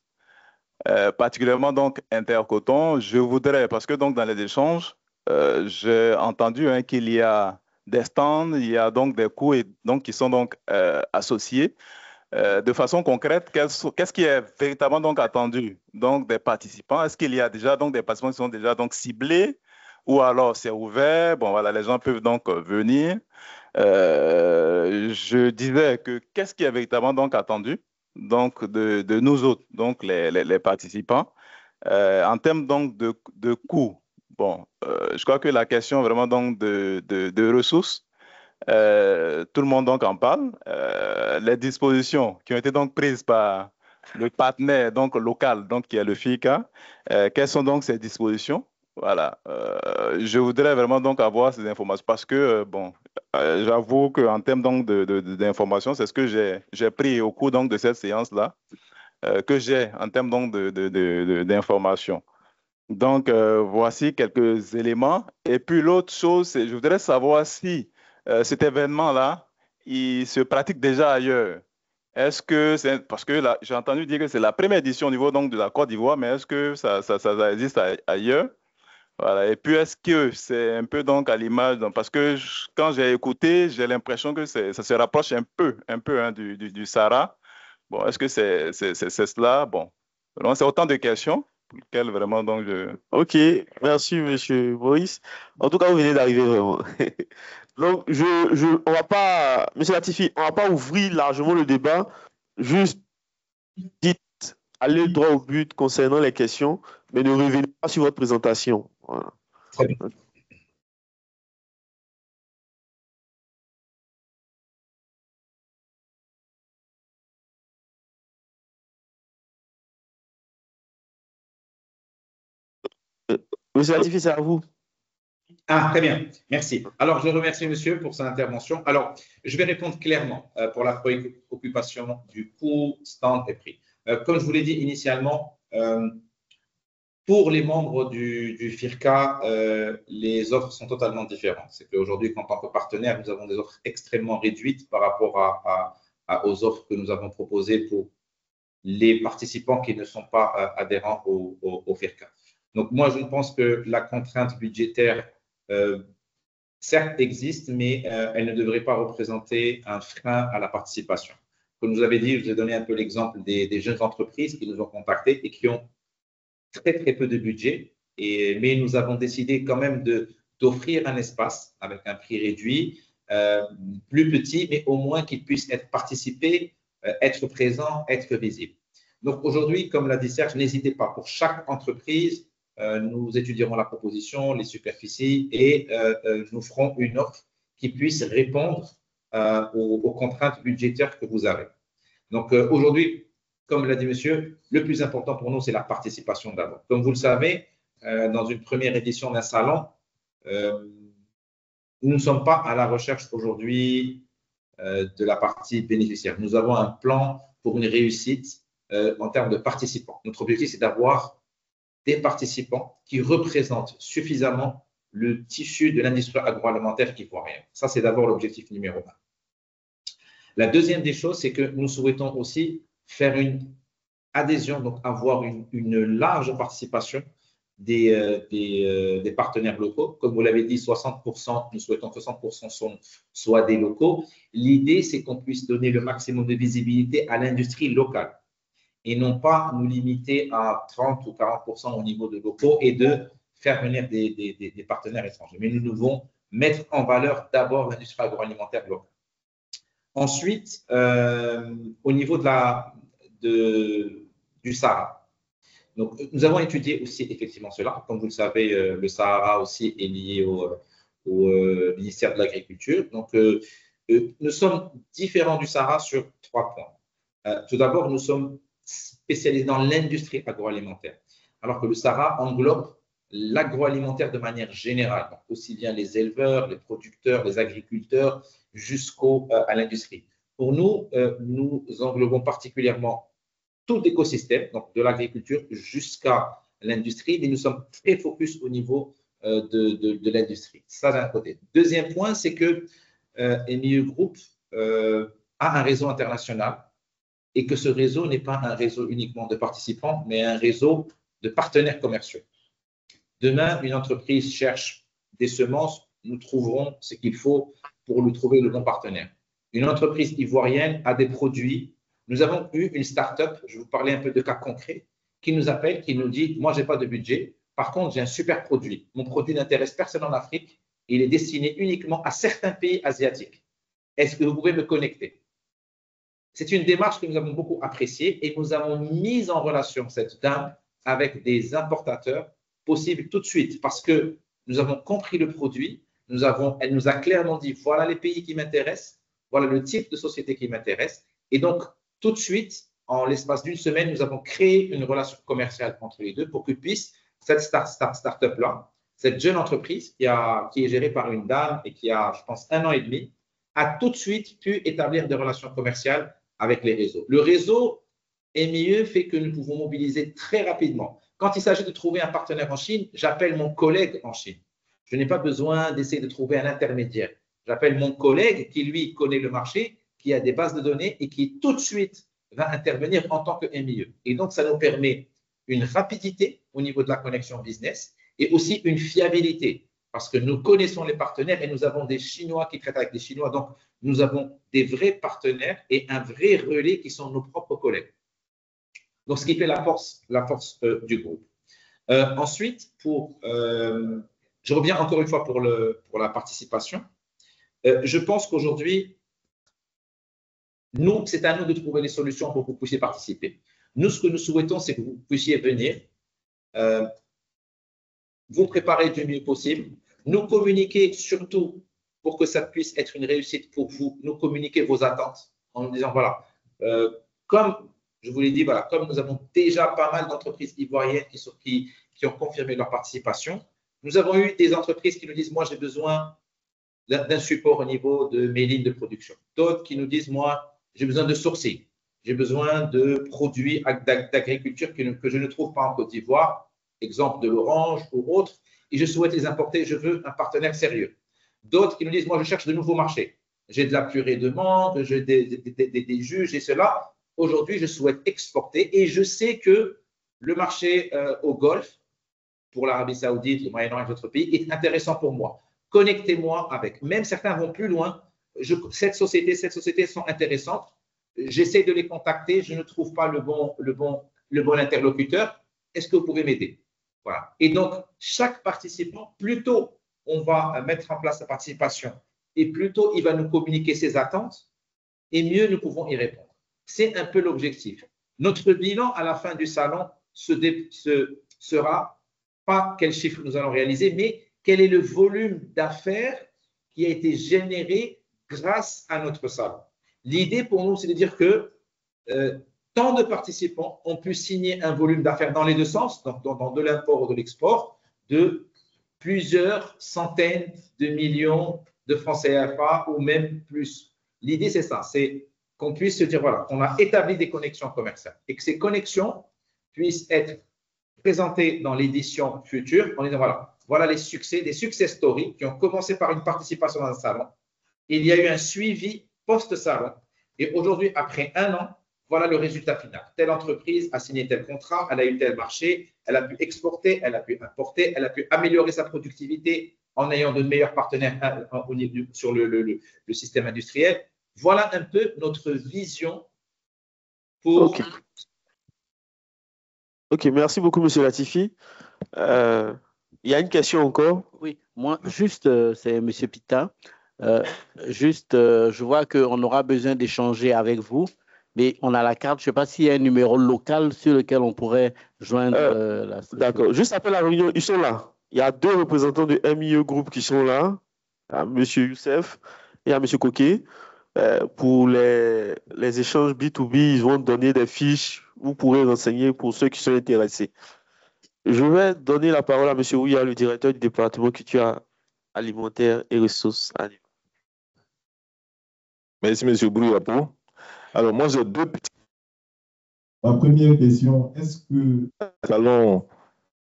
particulièrement donc Intercoton. Je voudrais, parce que donc dans les échanges, j'ai entendu qu'il y a des stands, il y a donc des coûts donc, qui sont donc associés. De façon concrète, qu'est-ce qui est véritablement donc attendu donc des participants? Est-ce qu'il y a déjà donc des participants qui sont déjà donc ciblés ou alors c'est ouvert? Bon voilà, les gens peuvent donc venir. Je disais que qu'est-ce qui est véritablement donc attendu donc de nous autres, donc les participants, en termes donc de coûts. Bon, je crois que la question vraiment donc de ressources, tout le monde donc en parle. Les dispositions qui ont été donc prises par le partenaire donc local, donc qui est le FICA, quelles sont donc ces dispositions? Voilà. Je voudrais vraiment donc avoir ces informations parce que bon, j'avoue qu'en termes donc d'informations, c'est ce que j'ai pris au cours donc de cette séance-là, que j'ai en termes donc d'informations. Donc, voici quelques éléments. Et puis, l'autre chose, c'est je voudrais savoir si cet événement-là, il se pratique déjà ailleurs. Est-ce que c'est... Parce que là, j'ai entendu dire que c'est la première édition au niveau donc, de la Côte d'Ivoire, mais est-ce que ça existe ailleurs? Voilà. Et puis, est-ce que c'est un peu donc à l'image... Parce que quand j'ai écouté, j'ai l'impression que ça se rapproche un peu hein, du Sahara. Bon, est-ce que c'est cela? Bon, donc, c'est autant de questions. Quel vraiment donc Ok, merci monsieur Maurice. En tout cas, vous venez d'arriver vraiment. Donc, on va pas, monsieur Latifi, on va pas ouvrir largement le débat. Juste dites, allez droit au but concernant les questions, mais ne revenez pas sur votre présentation. Voilà. Très bien. Monsieur Latifi, c'est à vous. Ah, très bien, merci. Alors, je remercie monsieur pour son intervention. Alors, je vais répondre clairement pour la préoccupation du coût, stand et prix. Comme je vous l'ai dit initialement, pour les membres du FIRCA, les offres sont totalement différentes. C'est qu'aujourd'hui, en tant que partenaire, nous avons des offres extrêmement réduites par rapport aux offres que nous avons proposées pour les participants qui ne sont pas adhérents au FIRCA. Donc, moi, je pense que la contrainte budgétaire, certes, existe, mais elle ne devrait pas représenter un frein à la participation. Comme je vous avais dit, je vous ai donné un peu l'exemple des jeunes entreprises qui nous ont contactés et qui ont très, très peu de budget. Mais nous avons décidé quand même d'offrir un espace avec un prix réduit, plus petit, mais au moins qu'ils puissent participer, être présents, être visibles. Donc, aujourd'hui, comme l'a dit Serge, n'hésitez pas. Pour chaque entreprise, nous étudierons la proposition, les superficies et nous ferons une offre qui puisse répondre aux contraintes budgétaires que vous avez. Donc, aujourd'hui, comme l'a dit monsieur, le plus important pour nous, c'est la participation d'abord. Comme vous le savez, dans une première édition d'un salon, nous ne sommes pas à la recherche aujourd'hui de la partie bénéficiaire. Nous avons un plan pour une réussite en termes de participants. Notre objectif, c'est d'avoir des participants qui représentent suffisamment le tissu de l'industrie agroalimentaire ivoirienne. Ça, c'est d'abord l'objectif numéro 1. La deuxième des choses, c'est que nous souhaitons aussi faire une adhésion, donc avoir une large participation des partenaires locaux. Comme vous l'avez dit, 60%, nous souhaitons que 60% soient des locaux. L'idée, c'est qu'on puisse donner le maximum de visibilité à l'industrie locale et non pas nous limiter à 30 ou 40% au niveau de locaux et de faire venir des partenaires étrangers. Mais nous devons mettre en valeur d'abord l'industrie agroalimentaire locale. Ensuite, au niveau du Sahara. Donc, nous avons étudié aussi effectivement cela. Comme vous le savez, le Sahara aussi est lié au ministère de l'Agriculture. Donc, nous sommes différents du Sahara sur 3 points. Tout d'abord, nous sommes spécialisés dans l'industrie agroalimentaire, alors que le Sahara englobe l'agroalimentaire de manière générale, donc aussi bien les éleveurs, les producteurs, les agriculteurs, jusqu'à l'industrie. Pour nous, nous englobons particulièrement tout l'écosystème, donc de l'agriculture jusqu'à l'industrie, mais nous sommes très focus au niveau de l'industrie. Ça, d'un côté. Deuxième point, c'est que MIE Group a un réseau international et que ce réseau n'est pas un réseau uniquement de participants, mais un réseau de partenaires commerciaux. Demain, une entreprise cherche des semences, nous trouverons ce qu'il faut pour lui trouver le bon partenaire. Une entreprise ivoirienne a des produits. Nous avons eu une start-up, je vais vous parler un peu de cas concrets, qui nous appelle, qui nous dit « Moi, je n'ai pas de budget. Par contre, j'ai un super produit. Mon produit n'intéresse personne en Afrique. Il est destiné uniquement à certains pays asiatiques. Est-ce que vous pouvez me connecter ?» C'est une démarche que nous avons beaucoup appréciée et nous avons mis en relation cette dame avec des importateurs possibles tout de suite parce que nous avons compris le produit. Elle nous a clairement dit « Voilà les pays qui m'intéressent. Voilà le type de société qui m'intéresse. » Et donc, tout de suite, en l'espace d'une semaine, nous avons créé une relation commerciale entre les deux pour que puisse cette start-up-là, cette jeune entreprise qui est gérée par une dame et qui a, je pense, 1 an et demi, a tout de suite pu établir des relations commerciales avec les réseaux. Le réseau MIE fait que nous pouvons mobiliser très rapidement. Quand il s'agit de trouver un partenaire en Chine, j'appelle mon collègue en Chine. Je n'ai pas besoin d'essayer de trouver un intermédiaire. J'appelle mon collègue qui, lui, connaît le marché, qui a des bases de données et qui tout de suite va intervenir en tant que MIE. Et donc, ça nous permet une rapidité au niveau de la connexion business et aussi une fiabilité parce que nous connaissons les partenaires et nous avons des Chinois qui traitent avec des Chinois. Donc, nous avons des vrais partenaires et un vrai relais qui sont nos propres collègues. Donc, ce qui fait la force du groupe. Ensuite, je reviens encore une fois pour la participation. Je pense qu'aujourd'hui, c'est à nous de trouver les solutions pour que vous puissiez participer. Nous, ce que nous souhaitons, c'est que vous puissiez venir, vous préparer du mieux possible, nous communiquer surtout pour que ça puisse être une réussite pour vous, nous communiquer vos attentes en nous disant, voilà, comme je vous l'ai dit, voilà, comme nous avons déjà pas mal d'entreprises ivoiriennes qui ont confirmé leur participation, nous avons eu des entreprises qui nous disent, moi, j'ai besoin d'un support au niveau de mes lignes de production. D'autres qui nous disent, moi, j'ai besoin de sourcing. J'ai besoin de produits d'agriculture que je ne trouve pas en Côte d'Ivoire, exemple de l'orange ou autre, et je souhaite les importer, je veux un partenaire sérieux. D'autres qui nous disent, moi, je cherche de nouveaux marchés. J'ai de la purée de mangue, j'ai des jus, j'ai cela. Aujourd'hui, je souhaite exporter et je sais que le marché au Golfe, pour l'Arabie Saoudite, le Moyen-Orient et d'autres pays, est intéressant pour moi. Connectez-moi avec. Même certains vont plus loin. Cette société sont intéressantes. J'essaie de les contacter. Je ne trouve pas le bon interlocuteur. Est-ce que vous pouvez m'aider? Voilà. Et donc, chaque participant, plus tôt on va mettre en place sa participation et plus tôt il va nous communiquer ses attentes et mieux nous pouvons y répondre. C'est un peu l'objectif. Notre bilan à la fin du salon sera pas quel chiffre nous allons réaliser, mais quel est le volume d'affaires qui a été généré grâce à notre salon. L'idée pour nous, c'est de dire que tant de participants ont pu signer un volume d'affaires dans les deux sens, donc dans de l'import ou de l'export, de plusieurs centaines de millions de francs CFA ou même plus. L'idée, c'est ça, c'est qu'on puisse se dire, voilà, on a établi des connexions commerciales et que ces connexions puissent être présentées dans l'édition future en disant, voilà les succès, des success stories qui ont commencé par une participation dans un salon. Il y a eu un suivi post-salon et aujourd'hui, après 1 an, voilà le résultat final. Telle entreprise a signé tel contrat, elle a eu tel marché, elle a pu exporter, elle a pu importer, elle a pu améliorer sa productivité en ayant de meilleurs partenaires sur le système industriel. Voilà un peu notre vision pour… Ok, merci beaucoup, M. Latifi. Il y a une question encore. Oui, moi, juste, c'est M. Pita. Je vois qu'on aura besoin d'échanger avec vous, mais on a la carte. Je ne sais pas s'il y a un numéro local sur lequel on pourrait joindre la… D'accord. Juste après la réunion, ils sont là. Il y a 2 représentants du MIE Group qui sont là. à M. Youssef et à M. Coquet. Pour les échanges B2B, ils vont donner des fiches. Vous pourrez renseigner pour ceux qui sont intéressés. Je vais donner la parole à M. Ouya, le directeur du département culture alimentaire et ressources animales. Merci, M. Brouillapou. Alors, moi, j'ai deux petites. Ma première question, est-ce que salon,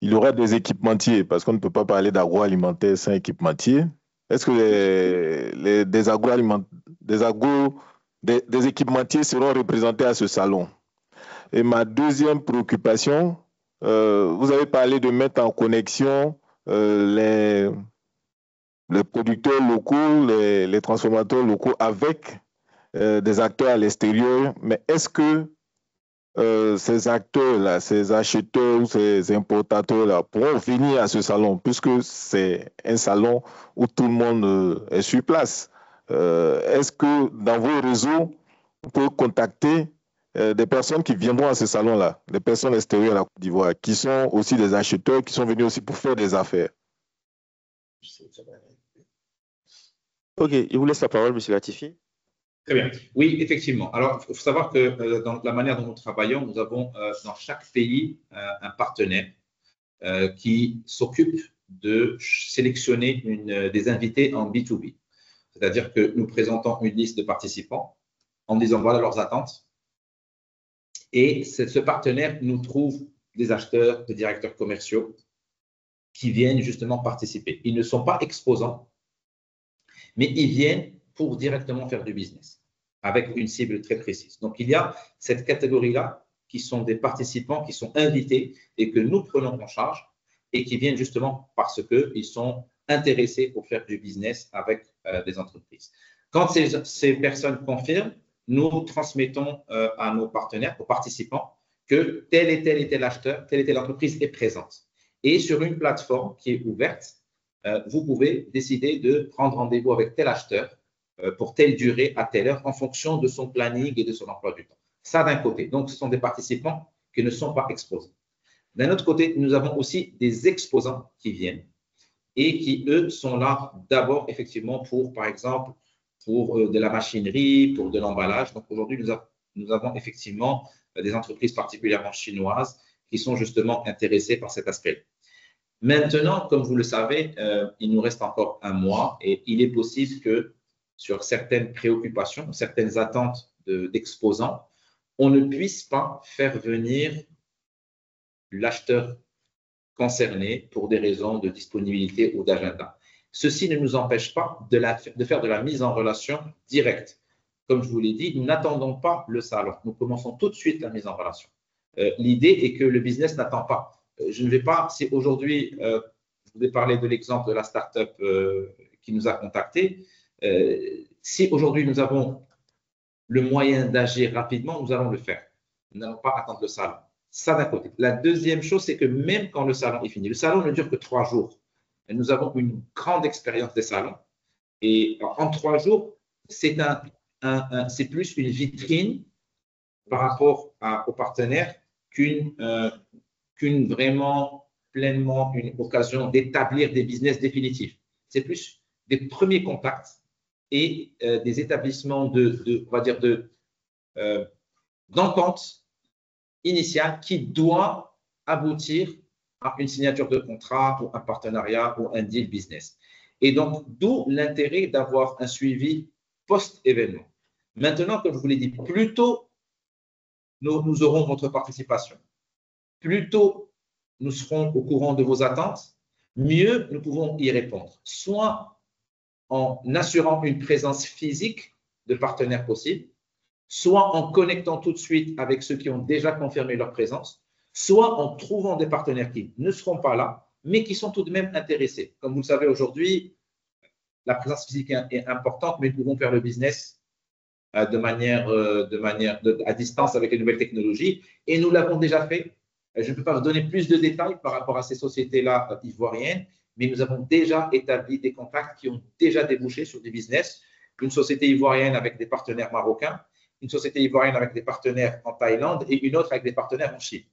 il y aura des équipementiers, parce qu'on ne peut pas parler d'agroalimentaire sans équipementier. Est-ce que des équipementiers seront représentés à ce salon? Et ma deuxième préoccupation, vous avez parlé de mettre en connexion les producteurs locaux, les transformateurs locaux avec des acteurs à l'extérieur, mais est-ce que ces acteurs-là, ces acheteurs ou ces importateurs-là pourront venir à ce salon, puisque c'est un salon où tout le monde est sur place? Est-ce que dans vos réseaux, vous pouvez contacter des personnes qui viendront à ce salon-là, des personnes extérieures à la Côte d'Ivoire, qui sont aussi des acheteurs, qui sont venus aussi pour faire des affaires? OK, je vous laisse la parole, M. Latifi. Très bien. Oui, effectivement. Alors, il faut savoir que dans la manière dont nous travaillons, nous avons dans chaque pays un partenaire qui s'occupe de sélectionner des invités en B2B. C'est-à-dire que nous présentons une liste de participants en disant voilà leurs attentes. Et ce partenaire nous trouve des acheteurs, des directeurs commerciaux qui viennent justement participer. Ils ne sont pas exposants, mais ils viennent pour directement faire du business avec une cible très précise. Donc, il y a cette catégorie-là qui sont des participants qui sont invités et que nous prenons en charge et qui viennent justement parce qu'ils sont intéressés pour faire du business avec des entreprises. Quand ces personnes confirment, nous transmettons à nos partenaires, aux participants, que tel et tel acheteur, telle et telle entreprise est présente. Et sur une plateforme qui est ouverte, vous pouvez décider de prendre rendez-vous avec tel acheteur pour telle durée à telle heure en fonction de son planning et de son emploi du temps. Ça d'un côté. Donc, ce sont des participants qui ne sont pas exposés. D'un autre côté, nous avons aussi des exposants qui viennent et qui, eux, sont là d'abord effectivement pour, par exemple, pour de la machinerie, pour de l'emballage. Donc, aujourd'hui, nous avons effectivement des entreprises particulièrement chinoises qui sont justement intéressées par cet aspect. Maintenant, comme vous le savez, il nous reste encore un mois et il est possible que sur certaines préoccupations, certaines attentes d'exposants, on ne puisse pas faire venir l'acheteur concerné pour des raisons de disponibilité ou d'agenda. Ceci ne nous empêche pas de faire de la mise en relation directe. Comme je vous l'ai dit, nous n'attendons pas le salon. Nous commençons tout de suite la mise en relation. L'idée est que le business n'attend pas. Je ne vais pas, si aujourd'hui, je vous ai parlé de l'exemple de la start-up qui nous a contactés, si aujourd'hui nous avons le moyen d'agir rapidement, nous allons le faire. Nous n'allons pas attendre le salon. Ça d'un côté. La deuxième chose, c'est que même quand le salon est fini, le salon ne dure que 3 jours. Et nous avons une grande expérience des salons. Et en 3 jours, c'est plus une vitrine par rapport aux partenaires qu'une vraiment pleinement une occasion d'établir des business définitifs. C'est plus des premiers contacts et des établissements d'entente initiale qui doit aboutir à une signature de contrat ou un partenariat ou un deal business. Et donc, d'où l'intérêt d'avoir un suivi post-événement. Maintenant, comme je vous l'ai dit, plus tôt nous aurons votre participation, plus tôt nous serons au courant de vos attentes, mieux nous pouvons y répondre. Soit en assurant une présence physique de partenaires possibles, soit en connectant tout de suite avec ceux qui ont déjà confirmé leur présence, soit en trouvant des partenaires qui ne seront pas là, mais qui sont tout de même intéressés. Comme vous le savez aujourd'hui, la présence physique est importante, mais nous pouvons faire le business à distance avec les nouvelles technologies, et nous l'avons déjà fait. Je ne peux pas vous donner plus de détails par rapport à ces sociétés-là ivoiriennes, mais nous avons déjà établi des contacts qui ont déjà débouché sur du business. Une société ivoirienne avec des partenaires marocains, une société ivoirienne avec des partenaires en Thaïlande et une autre avec des partenaires en Chine.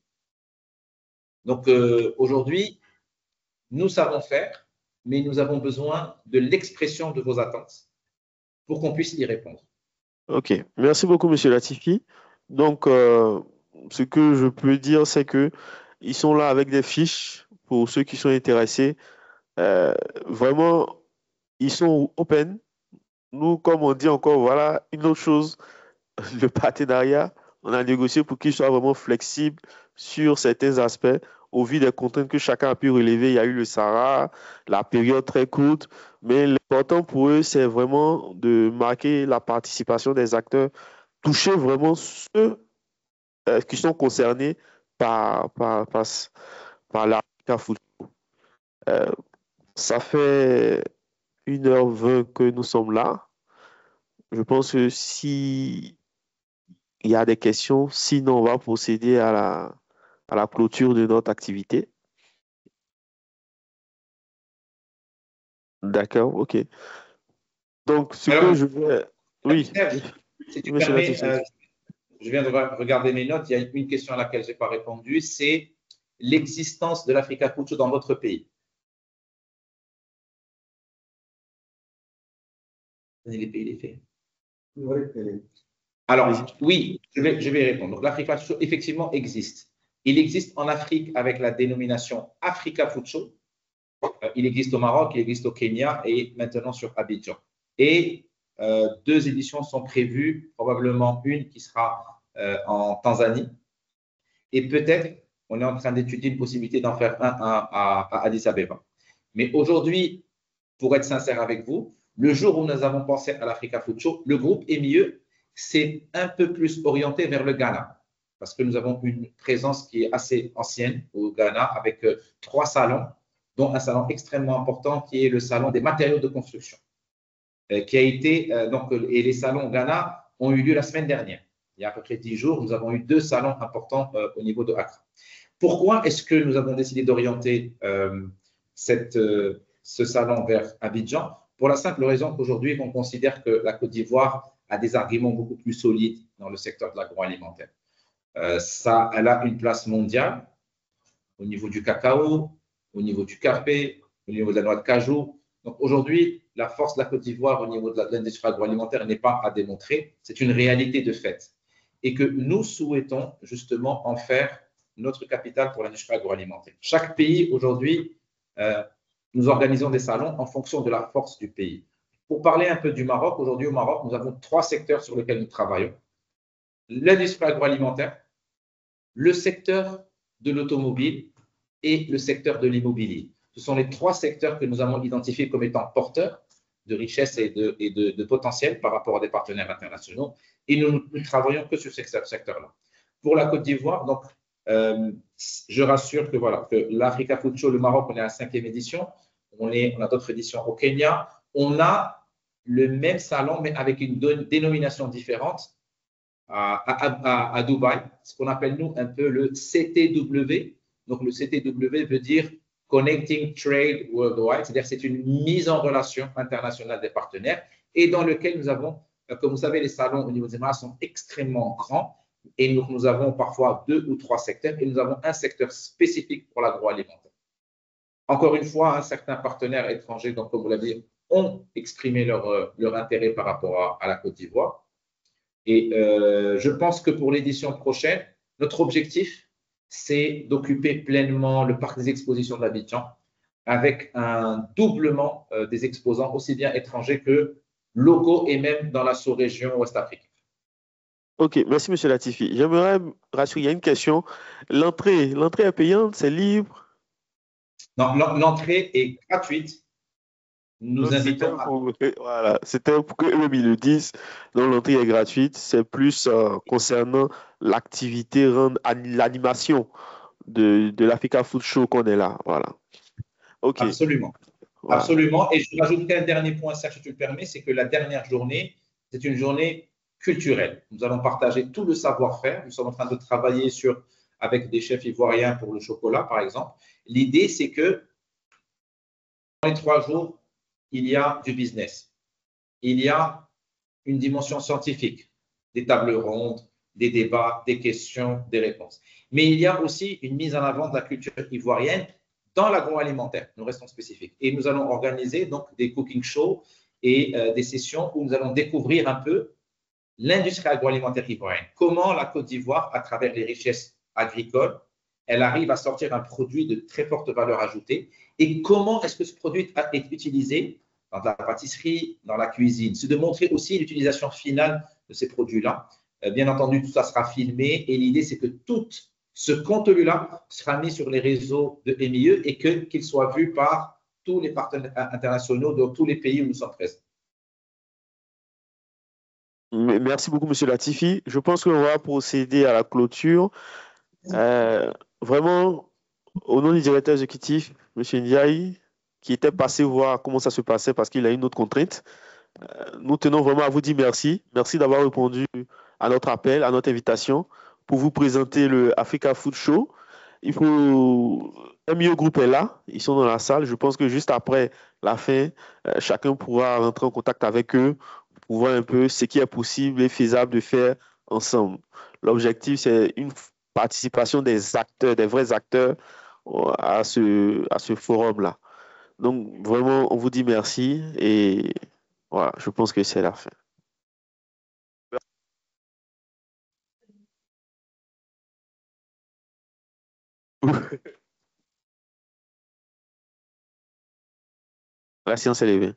Donc aujourd'hui, nous savons faire mais nous avons besoin de l'expression de vos attentes pour qu'on puisse y répondre. OK. Merci beaucoup, M. Latifi. Donc, ce que je peux dire, c'est qu'ils sont là avec des fiches pour ceux qui sont intéressés. Vraiment, ils sont open. Nous, comme on dit encore, voilà, une autre chose, le partenariat, on a négocié pour qu'il soit vraiment flexible sur certains aspects au vu des contraintes que chacun a pu relever. Il y a eu le Sahara, la période très courte, mais l'important pour eux, c'est vraiment de marquer la participation des acteurs, toucher vraiment ceux qui sont concernés par l'Africa Football. Ça fait 1h20 que nous sommes là. Je pense que si il y a des questions, sinon on va procéder à la clôture de notre activité. D'accord, OK. Donc, ce que je vais... Oui. Si tu permets, je viens de regarder mes notes, il y a une question à laquelle je n'ai pas répondu, c'est l'existence de l'Africa Football dans votre pays. Les pays, les faits. Alors, oui, je vais répondre. Donc, l'Africa Food Show, effectivement, existe. Il existe en Afrique avec la dénomination Africa Food Show. Il existe au Maroc, il existe au Kenya et maintenant sur Abidjan. Et 2 éditions sont prévues, probablement une qui sera en Tanzanie. Et peut-être, on est en train d'étudier une possibilité d'en faire un à Addis Abeba. Mais aujourd'hui, pour être sincère avec vous, le jour où nous avons pensé à l'Africa Food Show, le groupe EMIE s'est un peu plus orienté vers le Ghana parce que nous avons une présence qui est assez ancienne au Ghana avec 3 salons, dont un salon extrêmement important qui est le salon des matériaux de construction, qui a été, et les salons au Ghana ont eu lieu la semaine dernière. Il y a à peu près 10 jours, nous avons eu 2 salons importants au niveau de Accra. Pourquoi est-ce que nous avons décidé d'orienter ce salon vers Abidjan? Pour la simple raison qu'aujourd'hui, on considère que la Côte d'Ivoire a des arguments beaucoup plus solides dans le secteur de l'agroalimentaire. Elle a une place mondiale au niveau du cacao, au niveau du café, au niveau de la noix de cajou. Donc aujourd'hui, la force de la Côte d'Ivoire au niveau de l'industrie agroalimentaire n'est pas à démontrer. C'est une réalité de fait. Et que nous souhaitons justement en faire notre capitale pour l'industrie agroalimentaire. Chaque pays aujourd'hui, nous organisons des salons en fonction de la force du pays. Pour parler un peu du Maroc, aujourd'hui au Maroc, nous avons 3 secteurs sur lesquels nous travaillons. L'industrie agroalimentaire, le secteur de l'automobile et le secteur de l'immobilier. Ce sont les 3 secteurs que nous avons identifiés comme étant porteurs de richesse et de potentiel par rapport à des partenaires internationaux. Et nous ne travaillons que sur ces secteurs-là. Pour la Côte d'Ivoire, donc, je rassure que voilà, que l'Africa Food Show, le Maroc, on est à la 5e édition. On a d'autres éditions au Kenya. On a le même salon, mais avec une dénomination différente à Dubaï, ce qu'on appelle nous un peu le CTW. Donc, le CTW veut dire Connecting Trade Worldwide, c'est-à-dire c'est une mise en relation internationale des partenaires et dans lequel nous avons, comme vous savez, les salons au niveau des marques sont extrêmement grands et nous avons parfois 2 ou 3 secteurs et nous avons un secteur spécifique pour l'agroalimentaire. Encore une fois, certains partenaires étrangers, donc comme vous l'avez dit, ont exprimé leur intérêt par rapport à la Côte d'Ivoire. Et je pense que pour l'édition prochaine, notre objectif, c'est d'occuper pleinement le parc des expositions d'Abidjan avec un doublement des exposants, aussi bien étrangers que locaux et même dans la sous-région ouest-africaine. OK, merci M. Latifi. J'aimerais rassurer, il y a une question. L'entrée est payante, c'est libre? Non, l'entrée est gratuite. Nous invitons à... Voilà, c'était pour que eux le disent. Donc l'entrée est gratuite. C'est plus concernant l'activité, l'animation de l'Africa Food Show qu'on est là. Voilà. OK. Absolument. Voilà. Absolument. Et je rajoute qu'un dernier point, Serge, si tu le permets, c'est que la dernière journée, c'est une journée culturelle. Nous allons partager tout le savoir-faire. Nous sommes en train de travailler avec des chefs ivoiriens pour le chocolat, par exemple. L'idée, c'est que dans les 3 jours, il y a du business. Il y a une dimension scientifique, des tables rondes, des débats, des questions, des réponses. Mais il y a aussi une mise en avant de la culture ivoirienne dans l'agroalimentaire. Nous restons spécifiques. Et nous allons organiser donc des cooking shows et des sessions où nous allons découvrir un peu l'industrie agroalimentaire ivoirienne. Comment la Côte d'Ivoire, à travers les richesses agricoles, elle arrive à sortir un produit de très forte valeur ajoutée et comment est-ce que ce produit est utilisé dans la pâtisserie, dans la cuisine. C'est de montrer aussi l'utilisation finale de ces produits-là. Bien entendu, tout ça sera filmé et l'idée, c'est que tout ce contenu-là sera mis sur les réseaux de MIE et qu'il soit vu par tous les partenaires internationaux dans tous les pays où nous sommes présents. Merci beaucoup, M. Latifi. Je pense qu'on va procéder à la clôture. Vraiment, au nom du directeur exécutif, M. Ndiaye, qui était passé voir comment ça se passait parce qu'il a une autre contrainte, nous tenons vraiment à vous dire merci. Merci d'avoir répondu à notre appel, à notre invitation pour vous présenter le Africa Food Show. MIE Group est là, ils sont dans la salle. Je pense que juste après la fin, chacun pourra rentrer en contact avec eux pour voir un peu ce qui est possible et faisable de faire ensemble. L'objectif, c'est une participation des acteurs, des vrais acteurs à ce forum-là. Donc, vraiment, on vous dit merci et voilà, je pense que c'est la fin. La séance est levée.